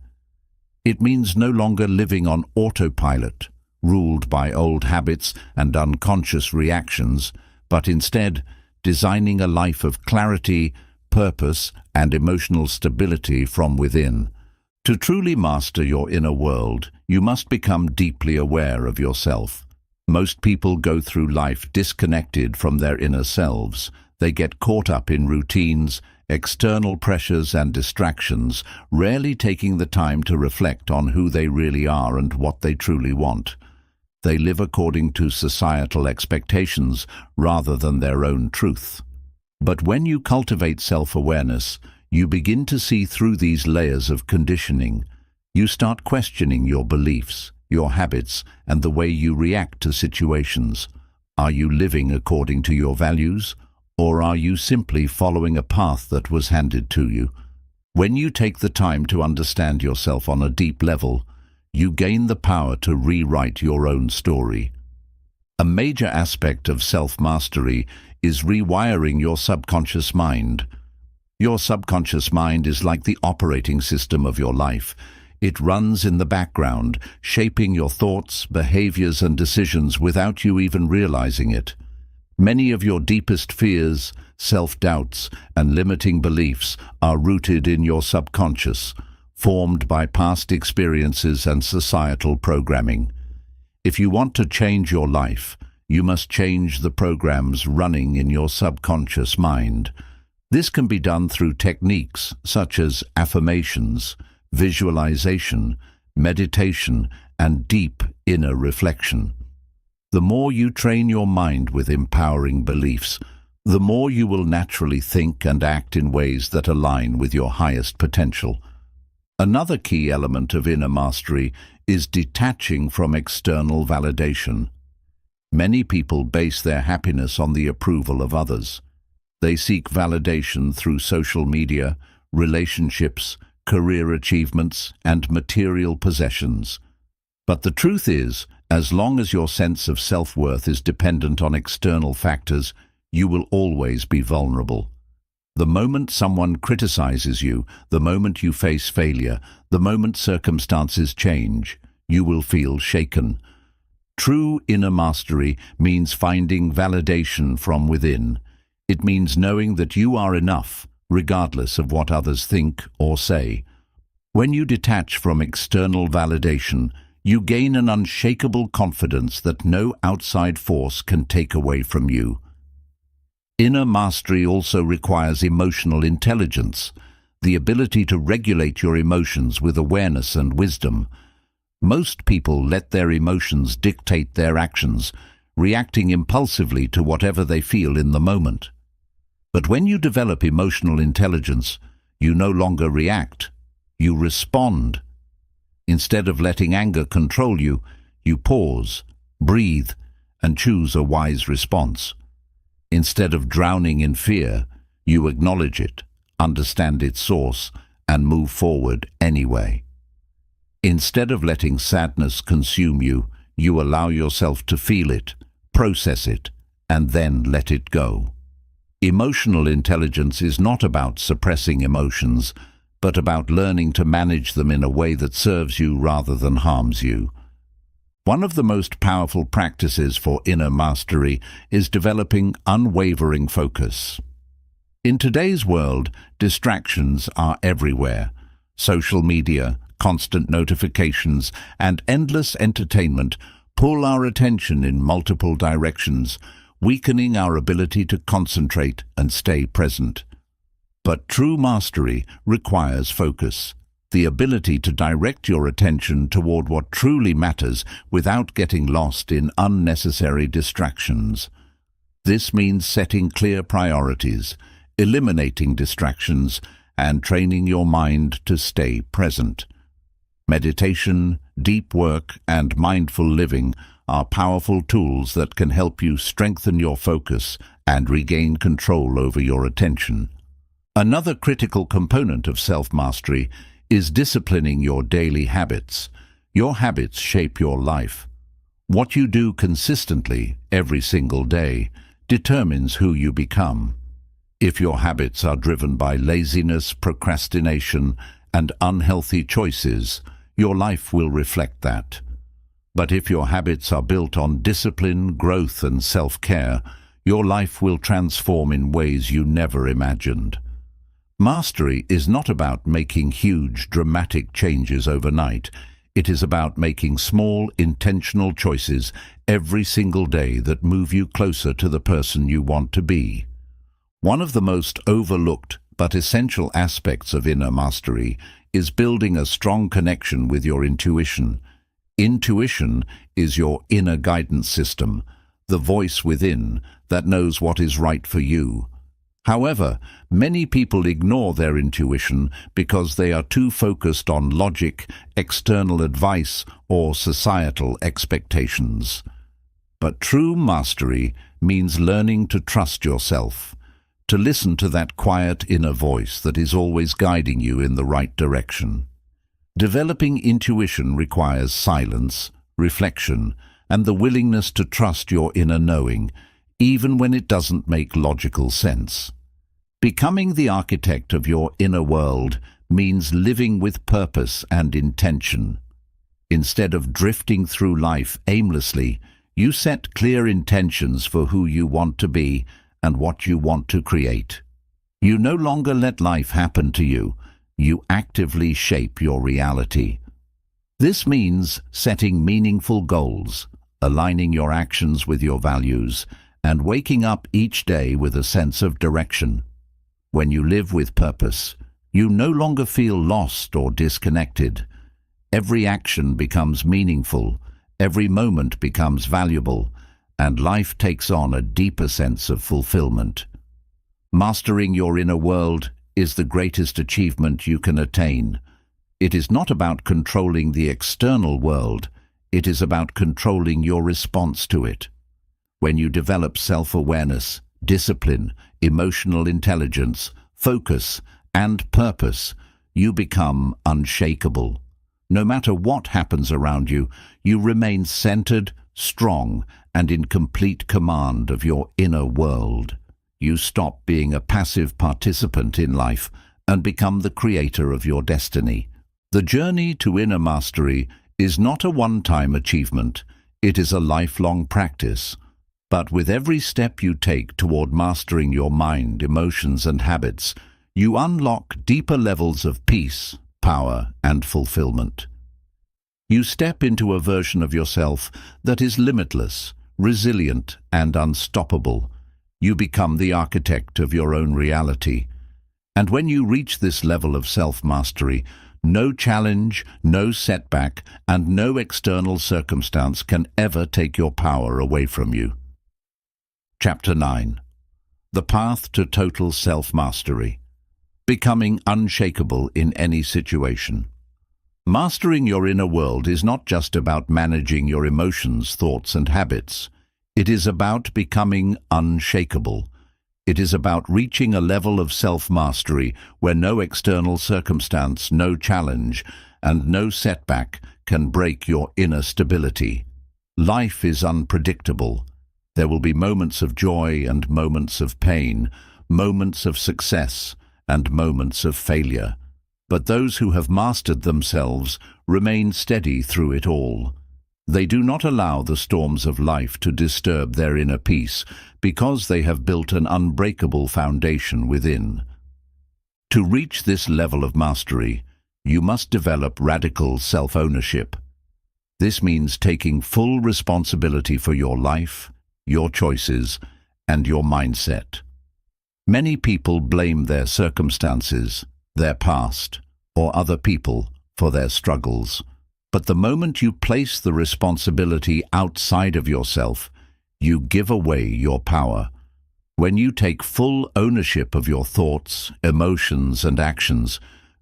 [SPEAKER 1] It means no longer living on autopilot, ruled by old habits and unconscious reactions, but instead designing a life of clarity, purpose, and emotional stability from within. To truly master your inner world, you must become deeply aware of yourself. Most people go through life disconnected from their inner selves. They get caught up in routines, external pressures, and distractions, rarely taking the time to reflect on who they really are and what they truly want. They live according to societal expectations rather than their own truth. But when you cultivate self-awareness, you begin to see through these layers of conditioning. You start questioning your beliefs, your habits, and the way you react to situations. Are you living according to your values, or are you simply following a path that was handed to you? When you take the time to understand yourself on a deep level, you gain the power to rewrite your own story. A major aspect of self-mastery is rewiring your subconscious mind. Your subconscious mind is like the operating system of your life. It runs in the background, shaping your thoughts, behaviors, and decisions without you even realizing it. Many of your deepest fears, self-doubts, and limiting beliefs are rooted in your subconscious, formed by past experiences and societal programming. If you want to change your life, you must change the programs running in your subconscious mind. This can be done through techniques such as affirmations, visualization, meditation, and deep inner reflection. The more you train your mind with empowering beliefs, the more you will naturally think and act in ways that align with your highest potential. Another key element of inner mastery is detaching from external validation. Many people base their happiness on the approval of others. They seek validation through social media, relationships, career achievements, and material possessions. But the truth is, as long as your sense of self-worth is dependent on external factors, you will always be vulnerable. The moment someone criticizes you, the moment you face failure, the moment circumstances change, you will feel shaken. True inner mastery means finding validation from within. It means knowing that you are enough, regardless of what others think or say. When you detach from external validation, You gain an unshakable confidence that no outside force can take away from you. Inner mastery also requires emotional intelligence, the ability to regulate your emotions with awareness and wisdom. Most people let their emotions dictate their actions, reacting impulsively to whatever they feel in the moment. But when you develop emotional intelligence, you no longer react, you respond. Instead of letting anger control you, you pause, breathe, and choose a wise response. Instead of drowning in fear, you acknowledge it, understand its source, and move forward anyway. Instead of letting sadness consume you, you allow yourself to feel it, process it, and then let it go. Emotional intelligence is not about suppressing emotions, but about learning to manage them in a way that serves you rather than harms you. One of the most powerful practices for inner mastery is developing unwavering focus. In today's world, distractions are everywhere. Social media, constant notifications, and endless entertainment pull our attention in multiple directions, weakening our ability to concentrate and stay present. But true mastery requires focus, the ability to direct your attention toward what truly matters without getting lost in unnecessary distractions. This means setting clear priorities, eliminating distractions, and training your mind to stay present. Meditation, deep work, and mindful living are powerful tools that can help you strengthen your focus and regain control over your attention. Another critical component of self-mastery is disciplining your daily habits. Your habits shape your life. What you do consistently every single day determines who you become. If your habits are driven by laziness, procrastination, and unhealthy choices, your life will reflect that. But if your habits are built on discipline, growth, and self-care, your life will transform in ways you never imagined. Mastery is not about making huge, dramatic changes overnight. It is about making small, intentional choices every single day that move you closer to the person you want to be. One of the most overlooked but essential aspects of inner mastery is building a strong connection with your intuition. Intuition is your inner guidance system, the voice within that knows what is right for you. However, many people ignore their intuition because they are too focused on logic, external advice, or societal expectations. But true mastery means learning to trust yourself, to listen to that quiet inner voice that is always guiding you in the right direction. Developing intuition requires silence, reflection, and the willingness to trust your inner knowing, even when it doesn't make logical sense. Becoming the architect of your inner world means living with purpose and intention. Instead of drifting through life aimlessly, you set clear intentions for who you want to be and what you want to create. You no longer let life happen to you. You actively shape your reality. This means setting meaningful goals, aligning your actions with your values, and waking up each day with a sense of direction. When you live with purpose, you no longer feel lost or disconnected. Every action becomes meaningful, every moment becomes valuable, and life takes on a deeper sense of fulfillment. Mastering your inner world is the greatest achievement you can attain. It is not about controlling the external world, it is about controlling your response to it. When you develop self-awareness, discipline, emotional intelligence, focus, and purpose, you become unshakable. No matter what happens around you, you remain centered, strong, and in complete command of your inner world. You stop being a passive participant in life and become the creator of your destiny. The journey to inner mastery is not a one-time achievement. It is a lifelong practice. But with every step you take toward mastering your mind, emotions, and habits, you unlock deeper levels of peace, power, and fulfillment. You step into a version of yourself that is limitless, resilient, and unstoppable. You become the architect of your own reality. And when you reach this level of self-mastery, no challenge, no setback, and no external circumstance can ever take your power away from you. Chapter 9. The Path to Total Self-Mastery. Becoming unshakable in any situation. Mastering your inner world is not just about managing your emotions, thoughts, and habits. It is about becoming unshakable. It is about reaching a level of self-mastery where no external circumstance, no challenge, and no setback can break your inner stability. Life is unpredictable. There will be moments of joy and moments of pain, moments of success and moments of failure. But those who have mastered themselves remain steady through it all. They do not allow the storms of life to disturb their inner peace because they have built an unbreakable foundation within. To reach this level of mastery, you must develop radical self-ownership. This means taking full responsibility for your life, your choices, and your mindset. Many people blame their circumstances, their past, or other people for their struggles. But the moment you place the responsibility outside of yourself, you give away your power. When you take full ownership of your thoughts, emotions, and actions,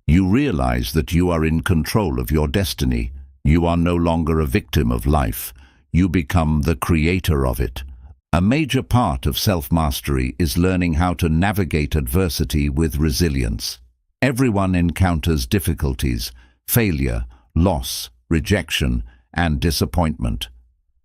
[SPEAKER 1] you realize that you are in control of your destiny. You are no longer a victim of life. You become the creator of it. A major part of self-mastery is learning how to navigate adversity with resilience. Everyone encounters difficulties, failure, loss, rejection, and disappointment.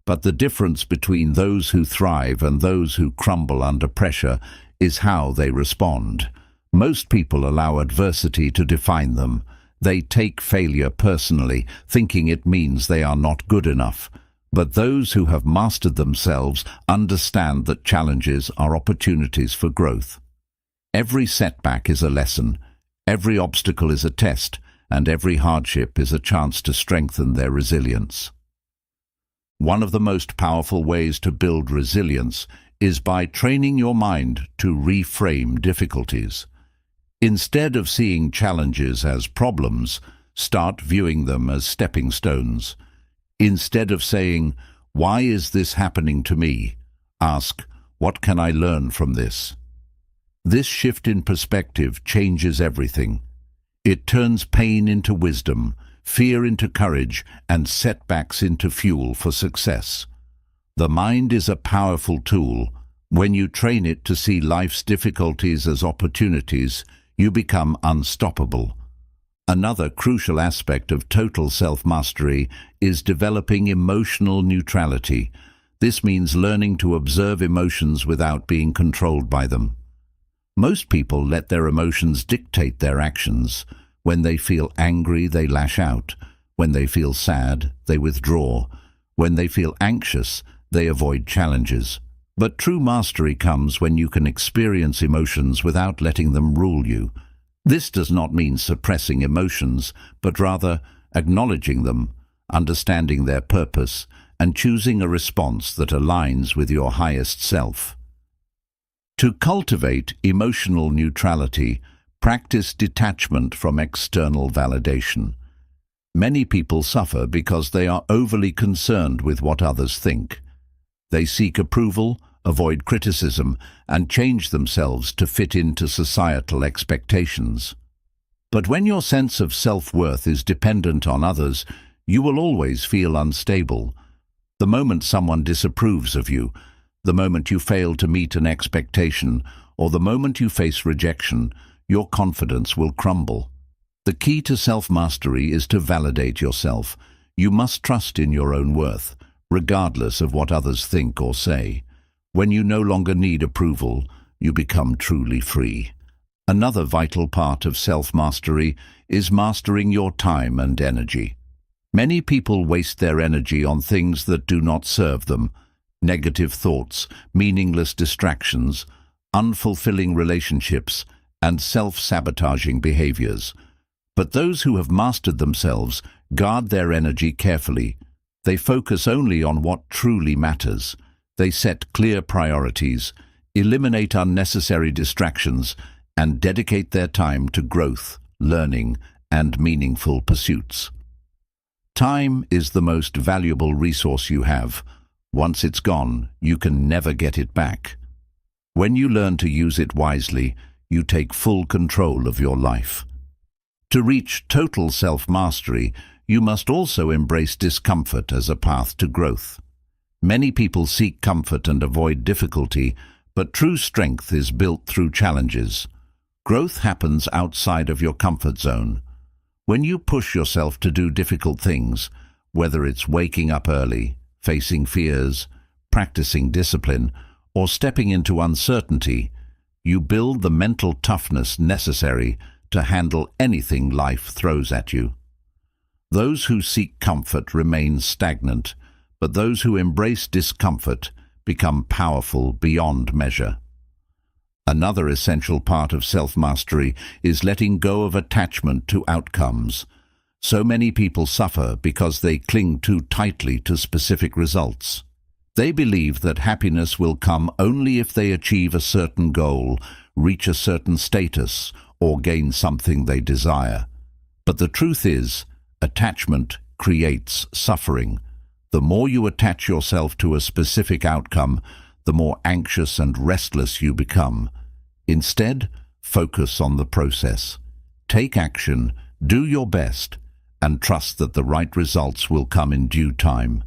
[SPEAKER 1] But the difference between those who thrive and those who crumble under pressure is how they respond. Most people allow adversity to define them. They take failure personally, thinking it means they are not good enough. But those who have mastered themselves understand that challenges are opportunities for growth. Every setback is a lesson, every obstacle is a test, and every hardship is a chance to strengthen their resilience. One of the most powerful ways to build resilience is by training your mind to reframe difficulties. Instead of seeing challenges as problems, start viewing them as stepping stones. Instead of saying, "Why is this happening to me?" ask, "What can I learn from this?" This shift in perspective changes everything. It turns pain into wisdom, fear into courage, and setbacks into fuel for success. The mind is a powerful tool. When you train it to see life's difficulties as opportunities, you become unstoppable. Another crucial aspect of total self-mastery is developing emotional neutrality. This means learning to observe emotions without being controlled by them. Most people let their emotions dictate their actions. When they feel angry, they lash out. When they feel sad, they withdraw. When they feel anxious, they avoid challenges. But true mastery comes when you can experience emotions without letting them rule you. This does not mean suppressing emotions, but rather acknowledging them, understanding their purpose, and choosing a response that aligns with your highest self. To cultivate emotional neutrality, practice detachment from external validation. Many people suffer because they are overly concerned with what others think. They seek approval, avoid criticism, and change themselves to fit into societal expectations. But when your sense of self-worth is dependent on others, you will always feel unstable. The moment someone disapproves of you, the moment you fail to meet an expectation, or the moment you face rejection, your confidence will crumble. The key to self-mastery is to validate yourself. You must trust in your own worth, regardless of what others think or say. When you no longer need approval, you become truly free. Another vital part of self-mastery is mastering your time and energy. Many people waste their energy on things that do not serve them: negative thoughts, meaningless distractions, unfulfilling relationships, and self-sabotaging behaviors. But those who have mastered themselves guard their energy carefully. They focus only on what truly matters. They set clear priorities, eliminate unnecessary distractions, and dedicate their time to growth, learning, and meaningful pursuits. Time is the most valuable resource you have. Once it's gone, you can never get it back. When you learn to use it wisely, you take full control of your life. To reach total self-mastery, you must also embrace discomfort as a path to growth. Many people seek comfort and avoid difficulty, but true strength is built through challenges. Growth happens outside of your comfort zone. When you push yourself to do difficult things, whether it's waking up early, facing fears, practicing discipline, or stepping into uncertainty, you build the mental toughness necessary to handle anything life throws at you. Those who seek comfort remain stagnant, but those who embrace discomfort become powerful beyond measure. Another essential part of self-mastery is letting go of attachment to outcomes. So many people suffer because they cling too tightly to specific results. They believe that happiness will come only if they achieve a certain goal, reach a certain status, or gain something they desire. But the truth is, attachment creates suffering. The more you attach yourself to a specific outcome, the more anxious and restless you become. Instead, focus on the process. Take action, do your best, and trust that the right results will come in due time.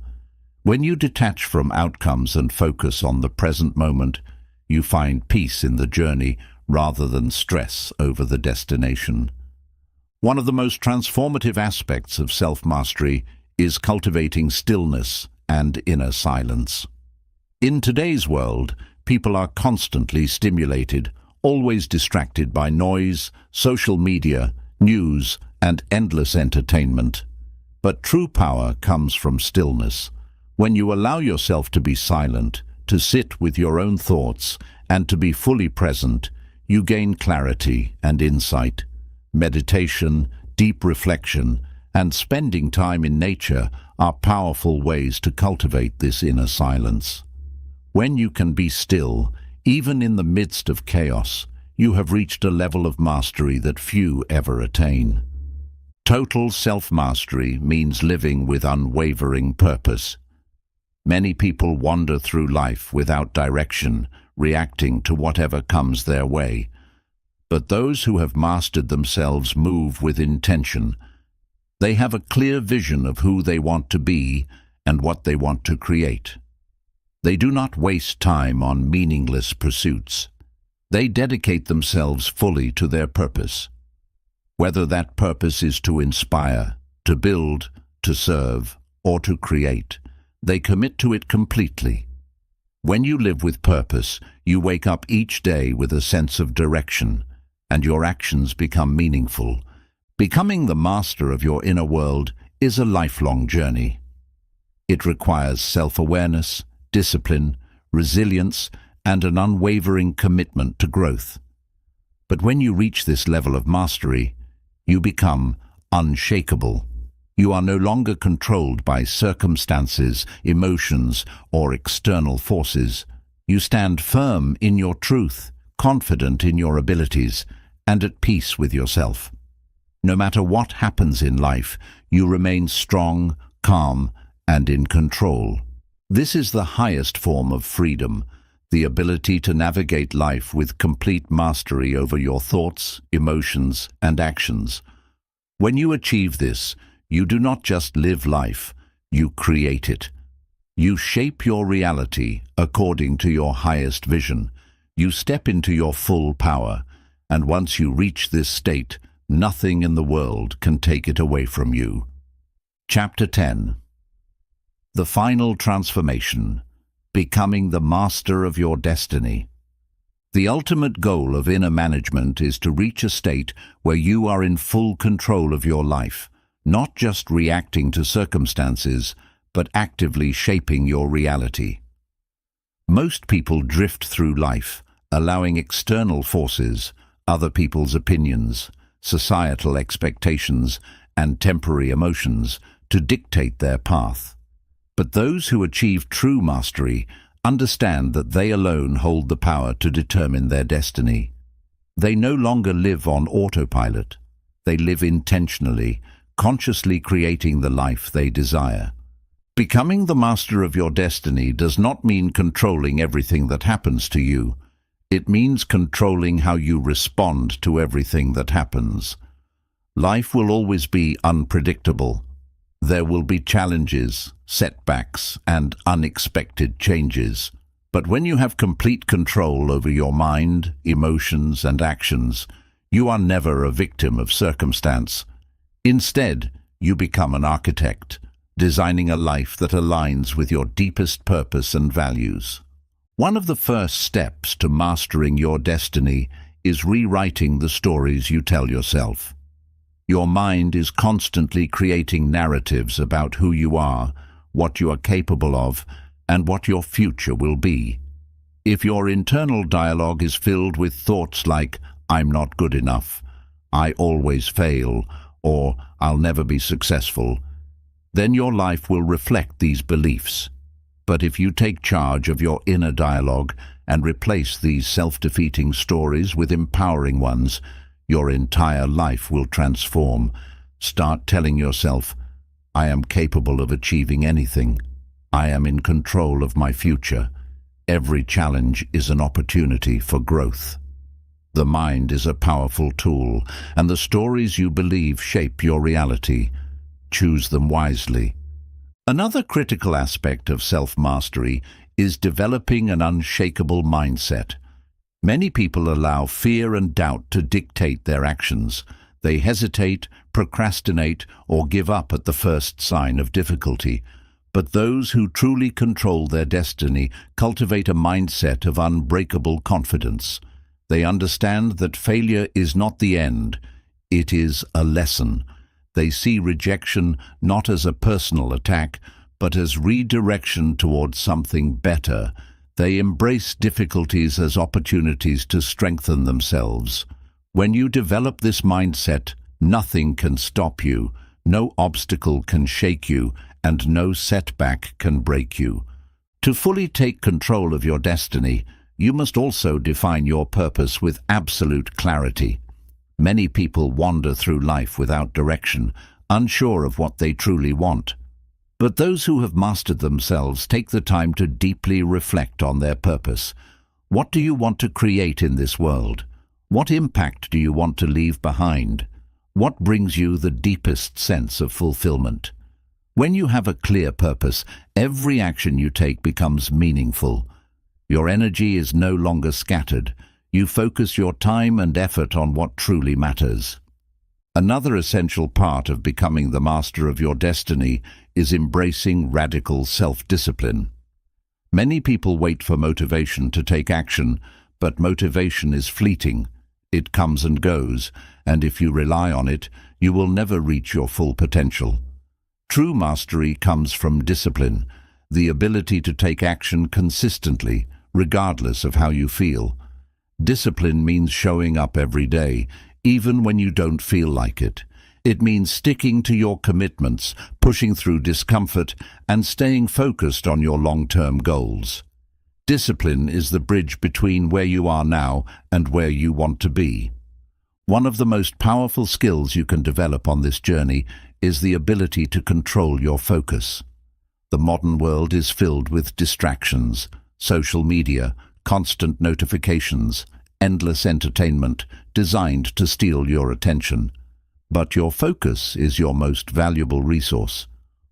[SPEAKER 1] When you detach from outcomes and focus on the present moment, you find peace in the journey rather than stress over the destination. One of the most transformative aspects of self-mastery is cultivating stillness and inner silence. In today's world, people are constantly stimulated, always distracted by noise, social media, news, and endless entertainment. But true power comes from stillness. When you allow yourself to be silent, to sit with your own thoughts, and to be fully present, you gain clarity and insight. Meditation, deep reflection, and spending time in nature are powerful ways to cultivate this inner silence. When you can be still, even in the midst of chaos, you have reached a level of mastery that few ever attain. Total self-mastery means living with unwavering purpose. Many people wander through life without direction, reacting to whatever comes their way. But those who have mastered themselves move with intention. They have a clear vision of who they want to be and what they want to create. They do not waste time on meaningless pursuits. They dedicate themselves fully to their purpose. Whether that purpose is to inspire, to build, to serve, or to create, they commit to it completely. When you live with purpose, you wake up each day with a sense of direction, and your actions become meaningful. Becoming the master of your inner world is a lifelong journey. It requires self-awareness, discipline, resilience, and an unwavering commitment to growth. But when you reach this level of mastery, you become unshakable. You are no longer controlled by circumstances, emotions, or external forces. You stand firm in your truth, confident in your abilities, and at peace with yourself. No matter what happens in life, you remain strong, calm, and in control. This is the highest form of freedom, the ability to navigate life with complete mastery over your thoughts, emotions, and actions. When you achieve this, you do not just live life, you create it. You shape your reality according to your highest vision. You step into your full power, and once you reach this state, nothing in the world can take it away from you. Chapter 10. The Final Transformation. Becoming the Master of Your Destiny. The ultimate goal of inner management is to reach a state where you are in full control of your life, not just reacting to circumstances, but actively shaping your reality. Most people drift through life, allowing external forces, other people's opinions, societal expectations, and temporary emotions to dictate their path. But those who achieve true mastery understand that they alone hold the power to determine their destiny. They no longer live on autopilot. They live intentionally, consciously creating the life they desire. Becoming the master of your destiny does not mean controlling everything that happens to you. It means controlling how you respond to everything that happens. Life will always be unpredictable. There will be challenges, setbacks, and unexpected changes. But when you have complete control over your mind, emotions, and actions, you are never a victim of circumstance. Instead, you become an architect, designing a life that aligns with your deepest purpose and values. One of the first steps to mastering your destiny is rewriting the stories you tell yourself. Your mind is constantly creating narratives about who you are, what you are capable of, and what your future will be. If your internal dialogue is filled with thoughts like, "I'm not good enough," "I always fail," or "I'll never be successful," then your life will reflect these beliefs. But if you take charge of your inner dialogue and replace these self-defeating stories with empowering ones, your entire life will transform. Start telling yourself, "I am capable of achieving anything. I am in control of my future. Every challenge is an opportunity for growth." The mind is a powerful tool, and the stories you believe shape your reality. Choose them wisely. Another critical aspect of self-mastery is developing an unshakable mindset. Many people allow fear and doubt to dictate their actions. They hesitate, procrastinate, or give up at the first sign of difficulty. But those who truly control their destiny cultivate a mindset of unbreakable confidence. They understand that failure is not the end, it is a lesson. They see rejection not as a personal attack, but as redirection towards something better. They embrace difficulties as opportunities to strengthen themselves. When you develop this mindset, nothing can stop you, no obstacle can shake you, and no setback can break you. To fully take control of your destiny, you must also define your purpose with absolute clarity. Many people wander through life without direction, unsure of what they truly want. But those who have mastered themselves take the time to deeply reflect on their purpose. What do you want to create in this world? What impact do you want to leave behind? What brings you the deepest sense of fulfillment? When you have a clear purpose, every action you take becomes meaningful. Your energy is no longer scattered. You focus your time and effort on what truly matters. Another essential part of becoming the master of your destiny is embracing radical self-discipline. Many people wait for motivation to take action, but motivation is fleeting. It comes and goes, and if you rely on it, you will never reach your full potential. True mastery comes from discipline, the ability to take action consistently, regardless of how you feel. Discipline means showing up every day, even when you don't feel like it. It means sticking to your commitments, pushing through discomfort, and staying focused on your long-term goals. Discipline is the bridge between where you are now and where you want to be. One of the most powerful skills you can develop on this journey is the ability to control your focus. The modern world is filled with distractions, social media, constant notifications, endless entertainment designed to steal your attention. But your focus is your most valuable resource.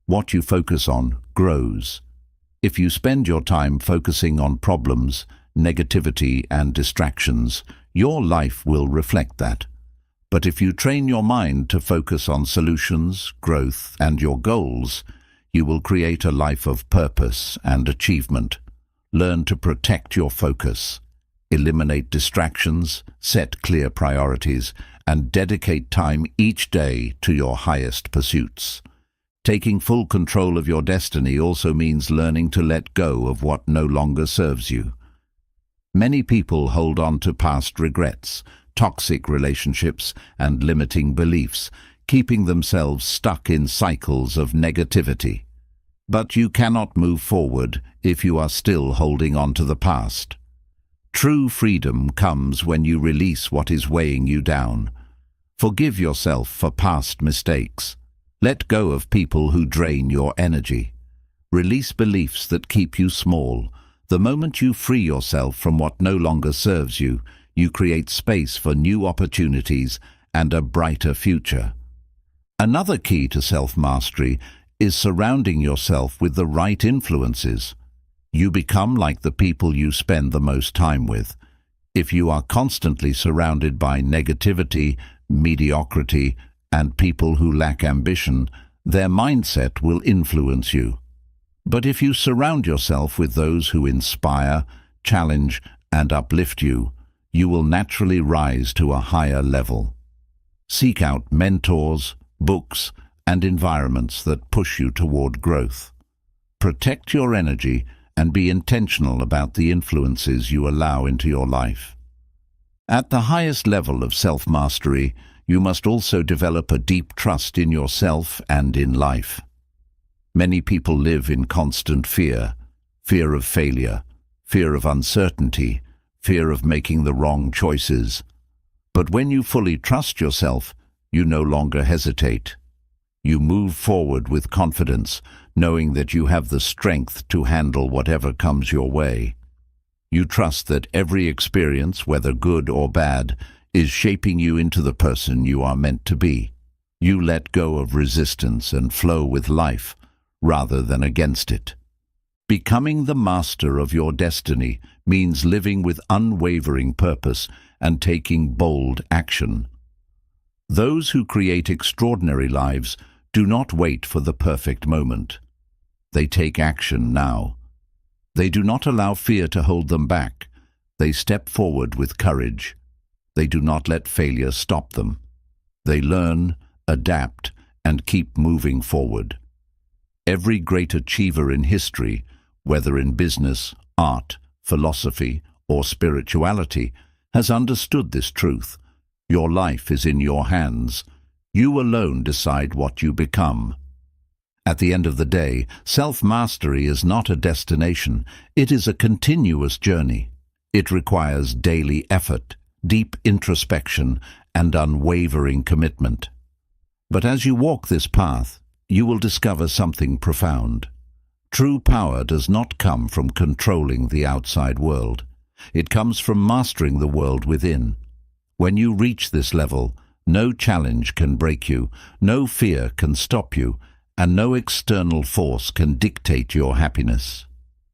[SPEAKER 1] What you focus on grows. If you spend your time focusing on problems, negativity, and distractions, your life will reflect that. But if you train your mind to focus on solutions, growth, and your goals, you will create a life of purpose and achievement. Learn to protect your focus. Eliminate distractions, set clear priorities, and dedicate time each day to your highest pursuits. Taking full control of your destiny also means learning to let go of what no longer serves you. Many people hold on to past regrets, toxic relationships, and limiting beliefs, keeping themselves stuck in cycles of negativity. But you cannot move forward if you are still holding on to the past. True freedom comes when you release what is weighing you down. Forgive yourself for past mistakes. Let go of people who drain your energy. Release beliefs that keep you small. The moment you free yourself from what no longer serves you, you create space for new opportunities and a brighter future. Another key to self-mastery is surrounding yourself with the right influences. You become like the people you spend the most time with. If you are constantly surrounded by negativity, mediocrity, and people who lack ambition, their mindset will influence you. But if you surround yourself with those who inspire, challenge, and uplift you, you will naturally rise to a higher level. Seek out mentors, books, and environments that push you toward growth. Protect your energy and be intentional about the influences you allow into your life. At the highest level of self-mastery, you must also develop a deep trust in yourself and in life. Many people live in constant fear of failure, fear of uncertainty, fear of making the wrong choices. But when you fully trust yourself, you no longer hesitate. You move forward with confidence, knowing that you have the strength to handle whatever comes your way. You trust that every experience, whether good or bad, is shaping you into the person you are meant to be. You let go of resistance and flow with life, rather than against it. Becoming the master of your destiny means living with unwavering purpose and taking bold action. Those who create extraordinary lives do not wait for the perfect moment. They take action now. They do not allow fear to hold them back. They step forward with courage. They do not let failure stop them. They learn, adapt, and keep moving forward. Every great achiever in history, whether in business, art, philosophy, or spirituality, has understood this truth. Your life is in your hands. You alone decide what you become. At the end of the day, self-mastery is not a destination. It is a continuous journey. It requires daily effort, deep introspection, and unwavering commitment. But as you walk this path, you will discover something profound. True power does not come from controlling the outside world. It comes from mastering the world within. When you reach this level, no challenge can break you, no fear can stop you, and no external force can dictate your happiness.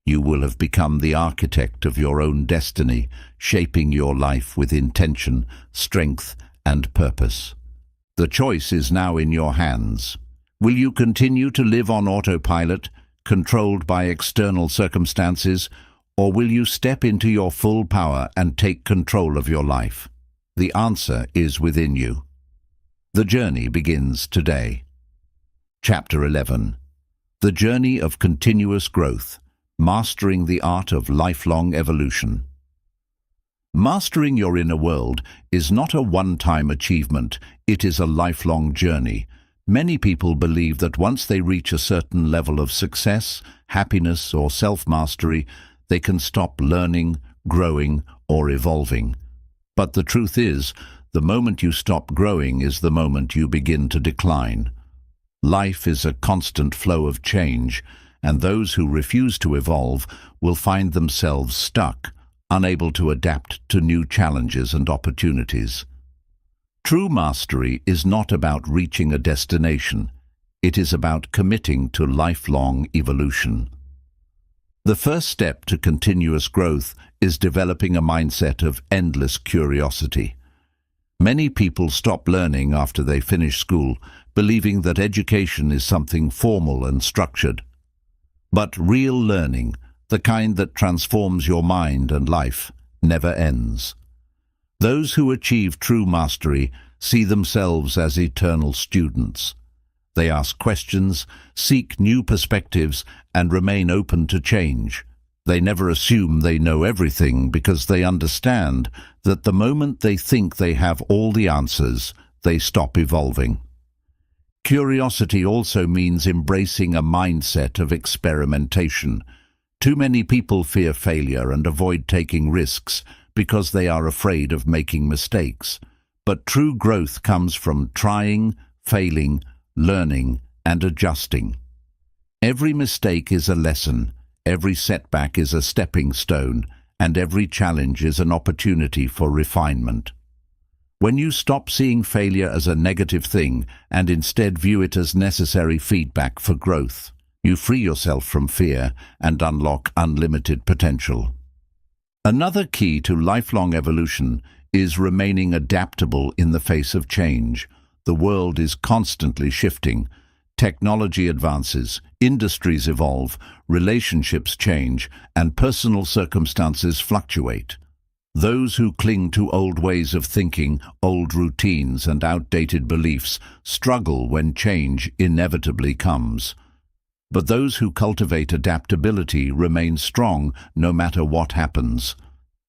[SPEAKER 1] You will have become the architect of your own destiny, shaping your life with intention, strength, and purpose. The choice is now in your hands. Will you continue to live on autopilot, controlled by external circumstances, or will you step into your full power and take control of your life? The answer is within you. The journey begins today. Chapter 11. The Journey of Continuous Growth, Mastering the Art of Lifelong Evolution. Mastering your inner world is not a one-time achievement, it is a lifelong journey. Many people believe that once they reach a certain level of success, happiness, or self-mastery, they can stop learning, growing, or evolving. But the truth is, the moment you stop growing is the moment you begin to decline. Life is a constant flow of change, and those who refuse to evolve will find themselves stuck, unable to adapt to new challenges and opportunities. True mastery is not about reaching a destination. It is about committing to lifelong evolution. The first step to continuous growth is developing a mindset of endless curiosity. Many people stop learning after they finish school, believing that education is something formal and structured. But real learning, the kind that transforms your mind and life, never ends. Those who achieve true mastery see themselves as eternal students. They ask questions, seek new perspectives, and remain open to change. They never assume they know everything because they understand that the moment they think they have all the answers, they stop evolving. Curiosity also means embracing a mindset of experimentation. Too many people fear failure and avoid taking risks because they are afraid of making mistakes. But true growth comes from trying, failing, learning, and adjusting. Every mistake is a lesson, every setback is a stepping stone, and every challenge is an opportunity for refinement. When you stop seeing failure as a negative thing and instead view it as necessary feedback for growth, you free yourself from fear and unlock unlimited potential. Another key to lifelong evolution is remaining adaptable in the face of change. The world is constantly shifting. Technology advances, industries evolve, relationships change, and personal circumstances fluctuate. Those who cling to old ways of thinking, old routines, and outdated beliefs struggle when change inevitably comes. But those who cultivate adaptability remain strong no matter what happens.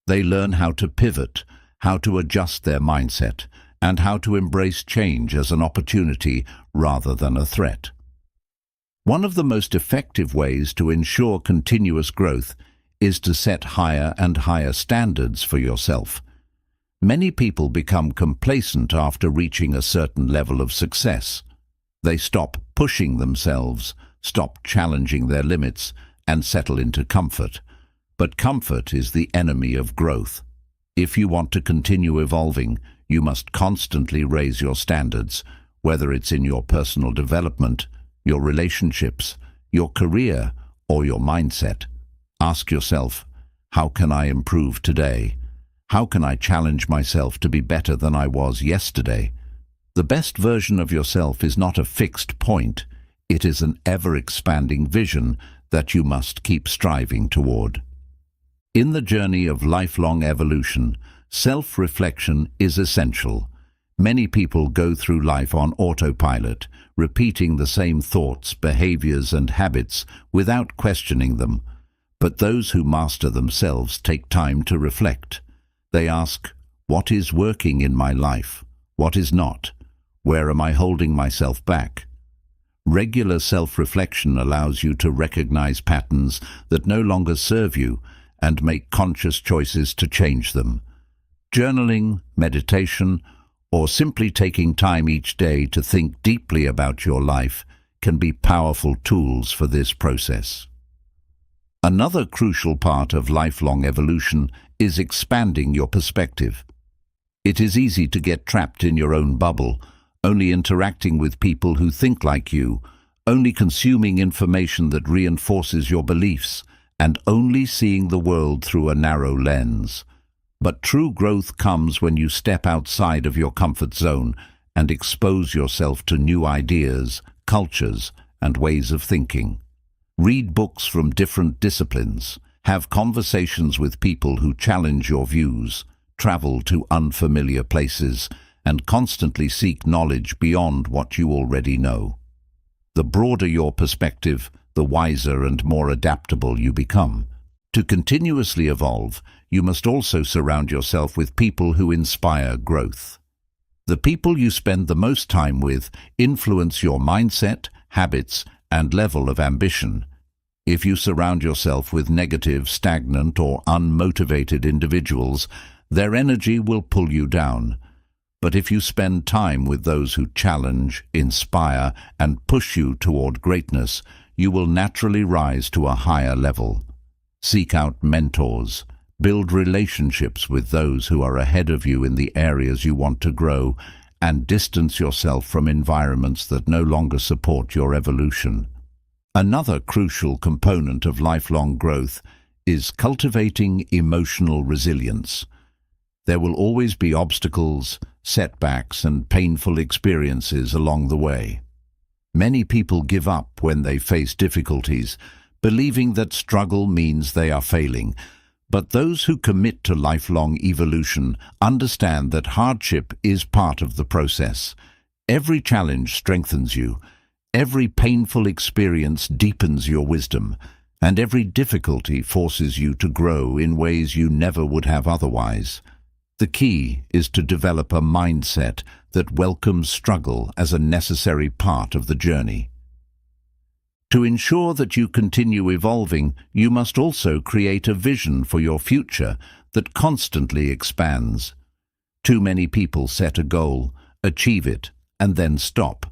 [SPEAKER 1] They learn how to pivot, how to adjust their mindset, and how to embrace change as an opportunity rather than a threat. One of the most effective ways to ensure continuous growth is to set higher and higher standards for yourself. Many people become complacent after reaching a certain level of success. They stop pushing themselves, stop challenging their limits, and settle into comfort. But comfort is the enemy of growth. If you want to continue evolving, you must constantly raise your standards, whether it's in your personal development, your relationships, your career, or your mindset. Ask yourself, how can I improve today? How can I challenge myself to be better than I was yesterday? The best version of yourself is not a fixed point. It is an ever-expanding vision that you must keep striving toward. In the journey of lifelong evolution, self-reflection is essential. Many people go through life on autopilot, repeating the same thoughts, behaviors, and habits without questioning them. But those who master themselves take time to reflect. They ask, what is working in my life? What is not? Where am I holding myself back? Regular self-reflection allows you to recognize patterns that no longer serve you and make conscious choices to change them. Journaling, meditation, or simply taking time each day to think deeply about your life can be powerful tools for this process. Another crucial part of lifelong evolution is expanding your perspective. It is easy to get trapped in your own bubble, only interacting with people who think like you, only consuming information that reinforces your beliefs, and only seeing the world through a narrow lens. But true growth comes when you step outside of your comfort zone and expose yourself to new ideas, cultures, and ways of thinking. Read books from different disciplines, have conversations with people who challenge your views, travel to unfamiliar places, and constantly seek knowledge beyond what you already know. The broader your perspective, the wiser and more adaptable you become. To continuously evolve, you must also surround yourself with people who inspire growth. The people you spend the most time with influence your mindset, habits, and level of ambition. If you surround yourself with negative, stagnant, or unmotivated individuals, their energy will pull you down. But if you spend time with those who challenge, inspire, and push you toward greatness, you will naturally rise to a higher level. Seek out mentors. Build relationships with those who are ahead of you in the areas you want to grow, and distance yourself from environments that no longer support your evolution. Another crucial component of lifelong growth is cultivating emotional resilience. There will always be obstacles, setbacks, and painful experiences along the way. Many people give up when they face difficulties, believing that struggle means they are failing. But those who commit to lifelong evolution understand that hardship is part of the process. Every challenge strengthens you. Every painful experience deepens your wisdom, and every difficulty forces you to grow in ways you never would have otherwise. The key is to develop a mindset that welcomes struggle as a necessary part of the journey. To ensure that you continue evolving, you must also create a vision for your future that constantly expands. Too many people set a goal, achieve it, and then stop.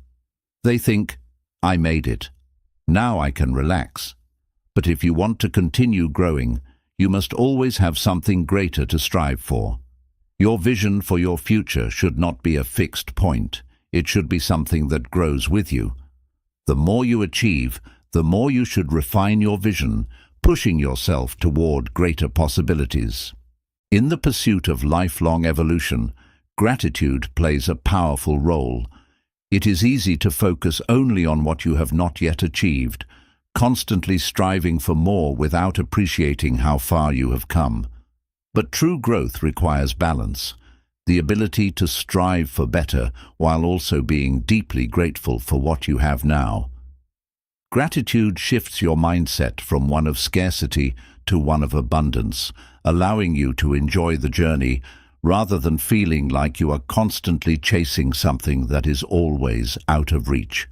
[SPEAKER 1] They think, "I made it. Now I can relax." But if you want to continue growing, you must always have something greater to strive for. Your vision for your future should not be a fixed point. It should be something that grows with you. The more you achieve, the more you should refine your vision, pushing yourself toward greater possibilities. In the pursuit of lifelong evolution, gratitude plays a powerful role. It is easy to focus only on what you have not yet achieved, constantly striving for more without appreciating how far you have come. But true growth requires balance, the ability to strive for better while also being deeply grateful for what you have now. Gratitude shifts your mindset from one of scarcity to one of abundance, allowing you to enjoy the journey rather than feeling like you are constantly chasing something that is always out of reach.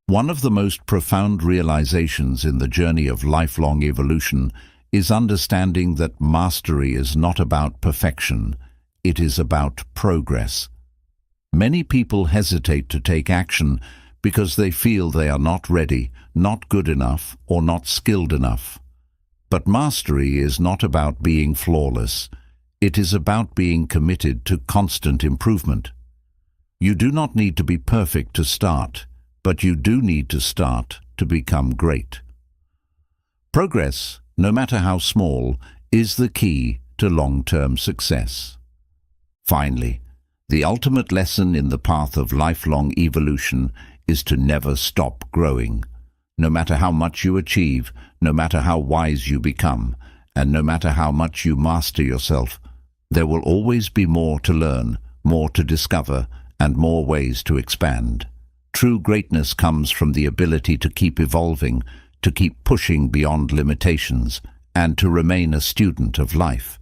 [SPEAKER 1] One of the most profound realizations in the journey of lifelong evolution is understanding that mastery is not about perfection, it is about progress. Many people hesitate to take action because they feel they are not ready, not good enough, or not skilled enough. But mastery is not about being flawless. It is about being committed to constant improvement. You do not need to be perfect to start, but you do need to start to become great. Progress, no matter how small, is the key to long-term success. Finally, the ultimate lesson in the path of lifelong evolution is to never stop growing. No matter how much you achieve, no matter how wise you become, and no matter how much you master yourself, there will always be more to learn, more to discover, and more ways to expand. True greatness comes from the ability to keep evolving, to keep pushing beyond limitations, and to remain a student of life.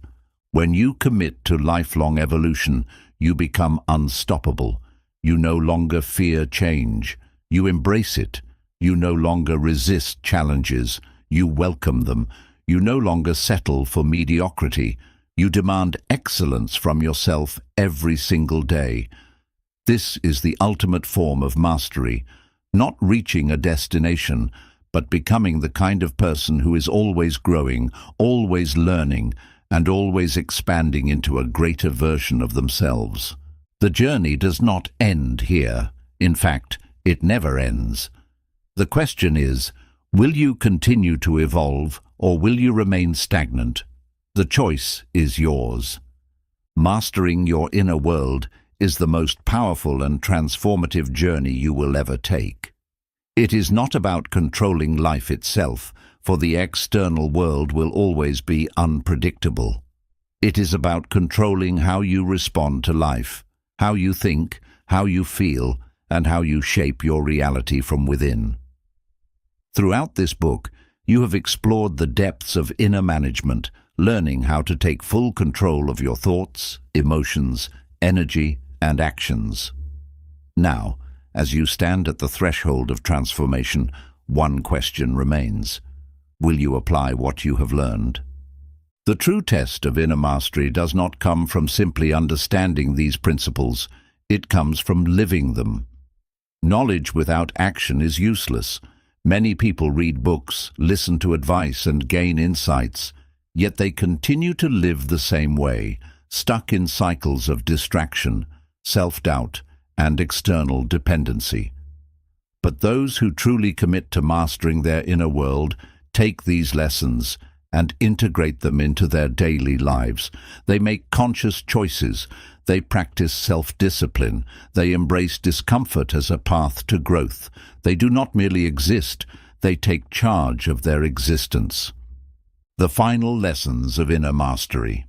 [SPEAKER 1] When you commit to lifelong evolution, you become unstoppable. You no longer fear change. You embrace it. You no longer resist challenges. You welcome them. You no longer settle for mediocrity. You demand excellence from yourself every single day. This is the ultimate form of mastery, not reaching a destination, but becoming the kind of person who is always growing, always learning, and always expanding into a greater version of themselves. The journey does not end here. In fact, it never ends. The question is, will you continue to evolve, or will you remain stagnant? The choice is yours. Mastering your inner world is the most powerful and transformative journey you will ever take. It is not about controlling life itself, for the external world will always be unpredictable. It is about controlling how you respond to life, how you think, how you feel, and how you shape your reality from within. Throughout this book, you have explored the depths of inner management, learning how to take full control of your thoughts, emotions, energy, and actions. Now, as you stand at the threshold of transformation, one question remains. Will you apply what you have learned? The true test of inner mastery does not come from simply understanding these principles. It comes from living them. Knowledge without action is useless. Many people read books, listen to advice, and gain insights, yet they continue to live the same way, stuck in cycles of distraction, self-doubt, and external dependency. But those who truly commit to mastering their inner world take these lessons and integrate them into their daily lives. They make conscious choices. They practice self-discipline. They embrace discomfort as a path to growth. They do not merely exist, they take charge of their existence. The final lessons of inner mastery.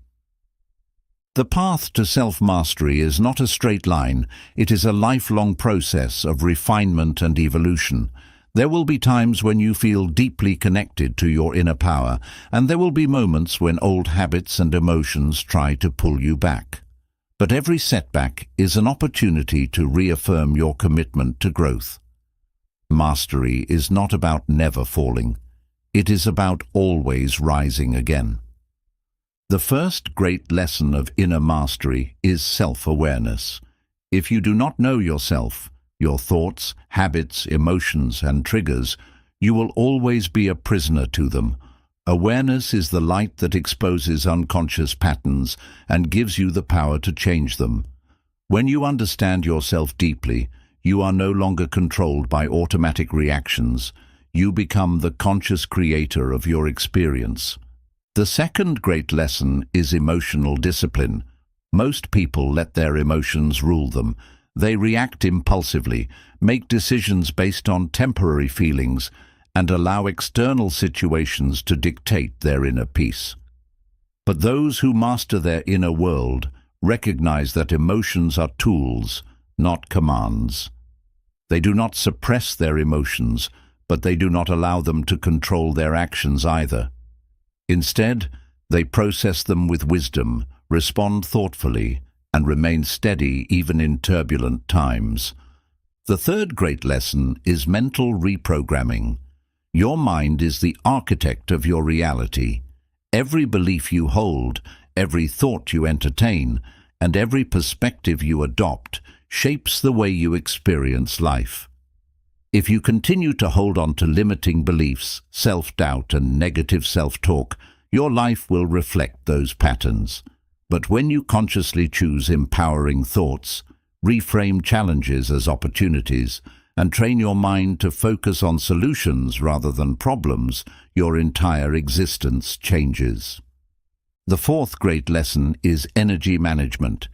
[SPEAKER 1] The path to self-mastery is not a straight line. It is a lifelong process of refinement and evolution. There will be times when you feel deeply connected to your inner power, and there will be moments when old habits and emotions try to pull you back. But every setback is an opportunity to reaffirm your commitment to growth. Mastery is not about never falling. It is about always rising again. The first great lesson of inner mastery is self-awareness. If you do not know yourself, your thoughts, habits, emotions, and triggers, you will always be a prisoner to them. Awareness is the light that exposes unconscious patterns and gives you the power to change them. When you understand yourself deeply, you are no longer controlled by automatic reactions. You become the conscious creator of your experience. The second great lesson is emotional discipline. Most people let their emotions rule them. They react impulsively, make decisions based on temporary feelings, and allow external situations to dictate their inner peace. But those who master their inner world recognize that emotions are tools, not commands. They do not suppress their emotions, but they do not allow them to control their actions either. Instead, they process them with wisdom, respond thoughtfully, and remain steady even in turbulent times. The third great lesson is mental reprogramming. Your mind is the architect of your reality. Every belief you hold, every thought you entertain, and every perspective you adopt shapes the way you experience life. If you continue to hold on to limiting beliefs, self-doubt, and negative self-talk, your life will reflect those patterns. But when you consciously choose empowering thoughts, reframe challenges as opportunities, and train your mind to focus on solutions rather than problems, your entire existence changes. The fourth great lesson is energy management.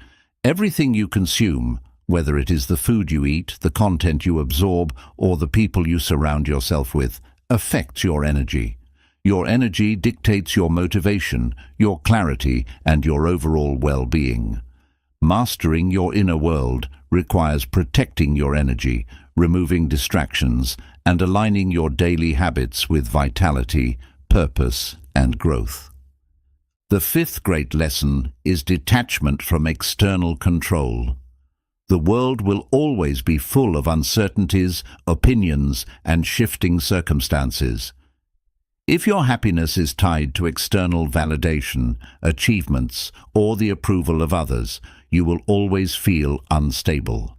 [SPEAKER 1] Everything you consume, whether it is the food you eat, the content you absorb, or the people you surround yourself with, affects your energy. Your energy dictates your motivation, your clarity, and your overall well-being. Mastering your inner world requires protecting your energy, removing distractions, and aligning your daily habits with vitality, purpose, and growth. The fifth great lesson is detachment from external control. The world will always be full of uncertainties, opinions, and shifting circumstances. If your happiness is tied to external validation, achievements, or the approval of others, you will always feel unstable.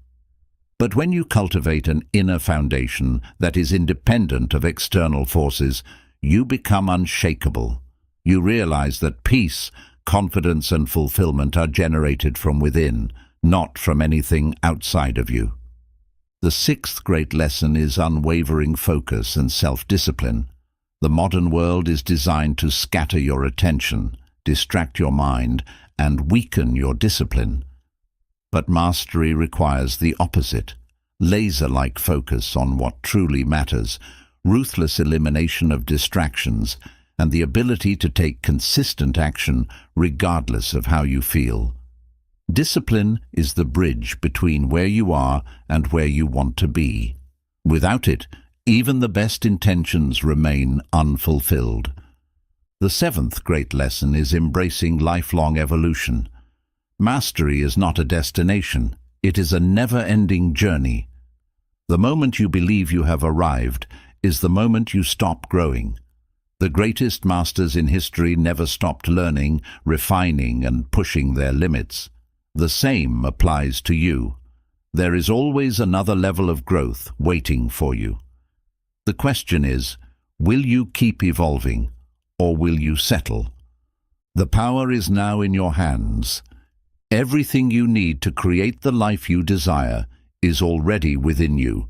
[SPEAKER 1] But when you cultivate an inner foundation that is independent of external forces, you become unshakable. You realize that peace, confidence, and fulfillment are generated from within, not from anything outside of you. The sixth great lesson is unwavering focus and self-discipline. The modern world is designed to scatter your attention, distract your mind, and weaken your discipline. But mastery requires the opposite: laser-like focus on what truly matters, ruthless elimination of distractions, and the ability to take consistent action regardless of how you feel. Discipline is the bridge between where you are and where you want to be. Without it, even the best intentions remain unfulfilled. The seventh great lesson is embracing lifelong evolution. Mastery is not a destination, it is a never-ending journey. The moment you believe you have arrived is the moment you stop growing. The greatest masters in history never stopped learning, refining, and pushing their limits. The same applies to you. There is always another level of growth waiting for you. The question is, will you keep evolving, or will you settle? The power is now in your hands. Everything you need to create the life you desire is already within you.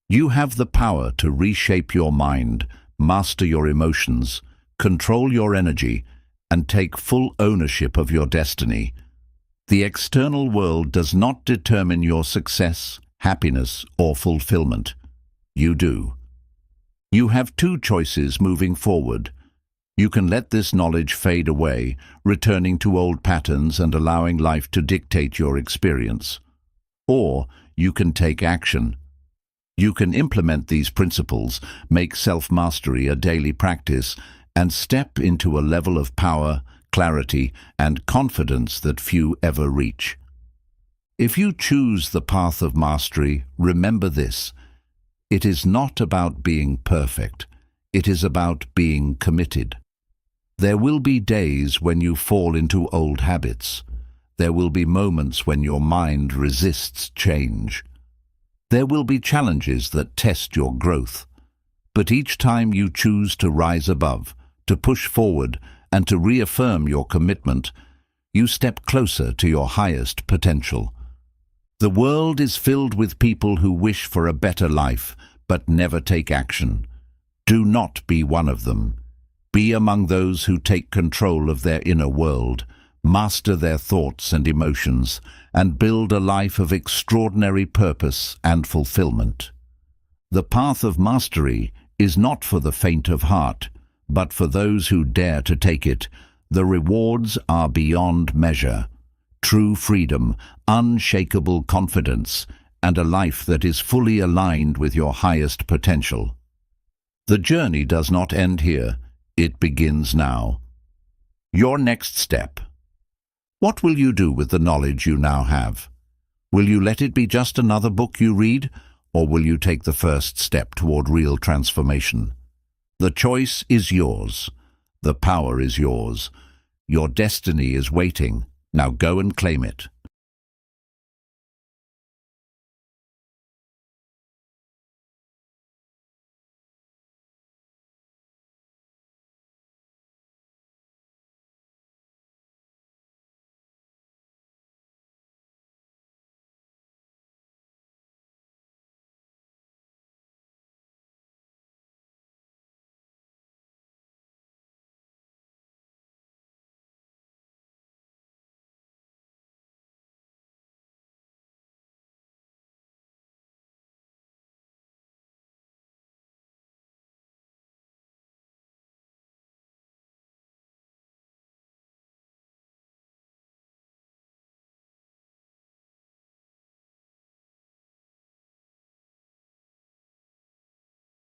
[SPEAKER 1] You have the power to reshape your mind, master your emotions, control your energy, and take full ownership of your destiny. The external world does not determine your success, happiness, or fulfillment. You do. You have two choices moving forward. You can let this knowledge fade away, returning to old patterns and allowing life to dictate your experience. Or you can take action. You can implement these principles, make self-mastery a daily practice, and step into a level of power, clarity, and confidence that few ever reach. If you choose the path of mastery, remember this: it is not about being perfect. It is about being committed. There will be days when you fall into old habits. There will be moments when your mind resists change. There will be challenges that test your growth. But each time you choose to rise above, to push forward, and to reaffirm your commitment, you step closer to your highest potential. The world is filled with people who wish for a better life, but never take action. Do not be one of them. Be among those who take control of their inner world, master their thoughts and emotions, and build a life of extraordinary purpose and fulfillment. The path of mastery is not for the faint of heart, but for those who dare to take it. The rewards are beyond measure. True freedom, unshakable confidence, and a life that is fully aligned with your highest potential. The journey does not end here. It begins now. Your next step. What will you do with the knowledge you now have? Will you let it be just another book you read, or will you take the first step toward real transformation? The choice is yours. The power is yours. Your destiny is waiting. Now go and claim it.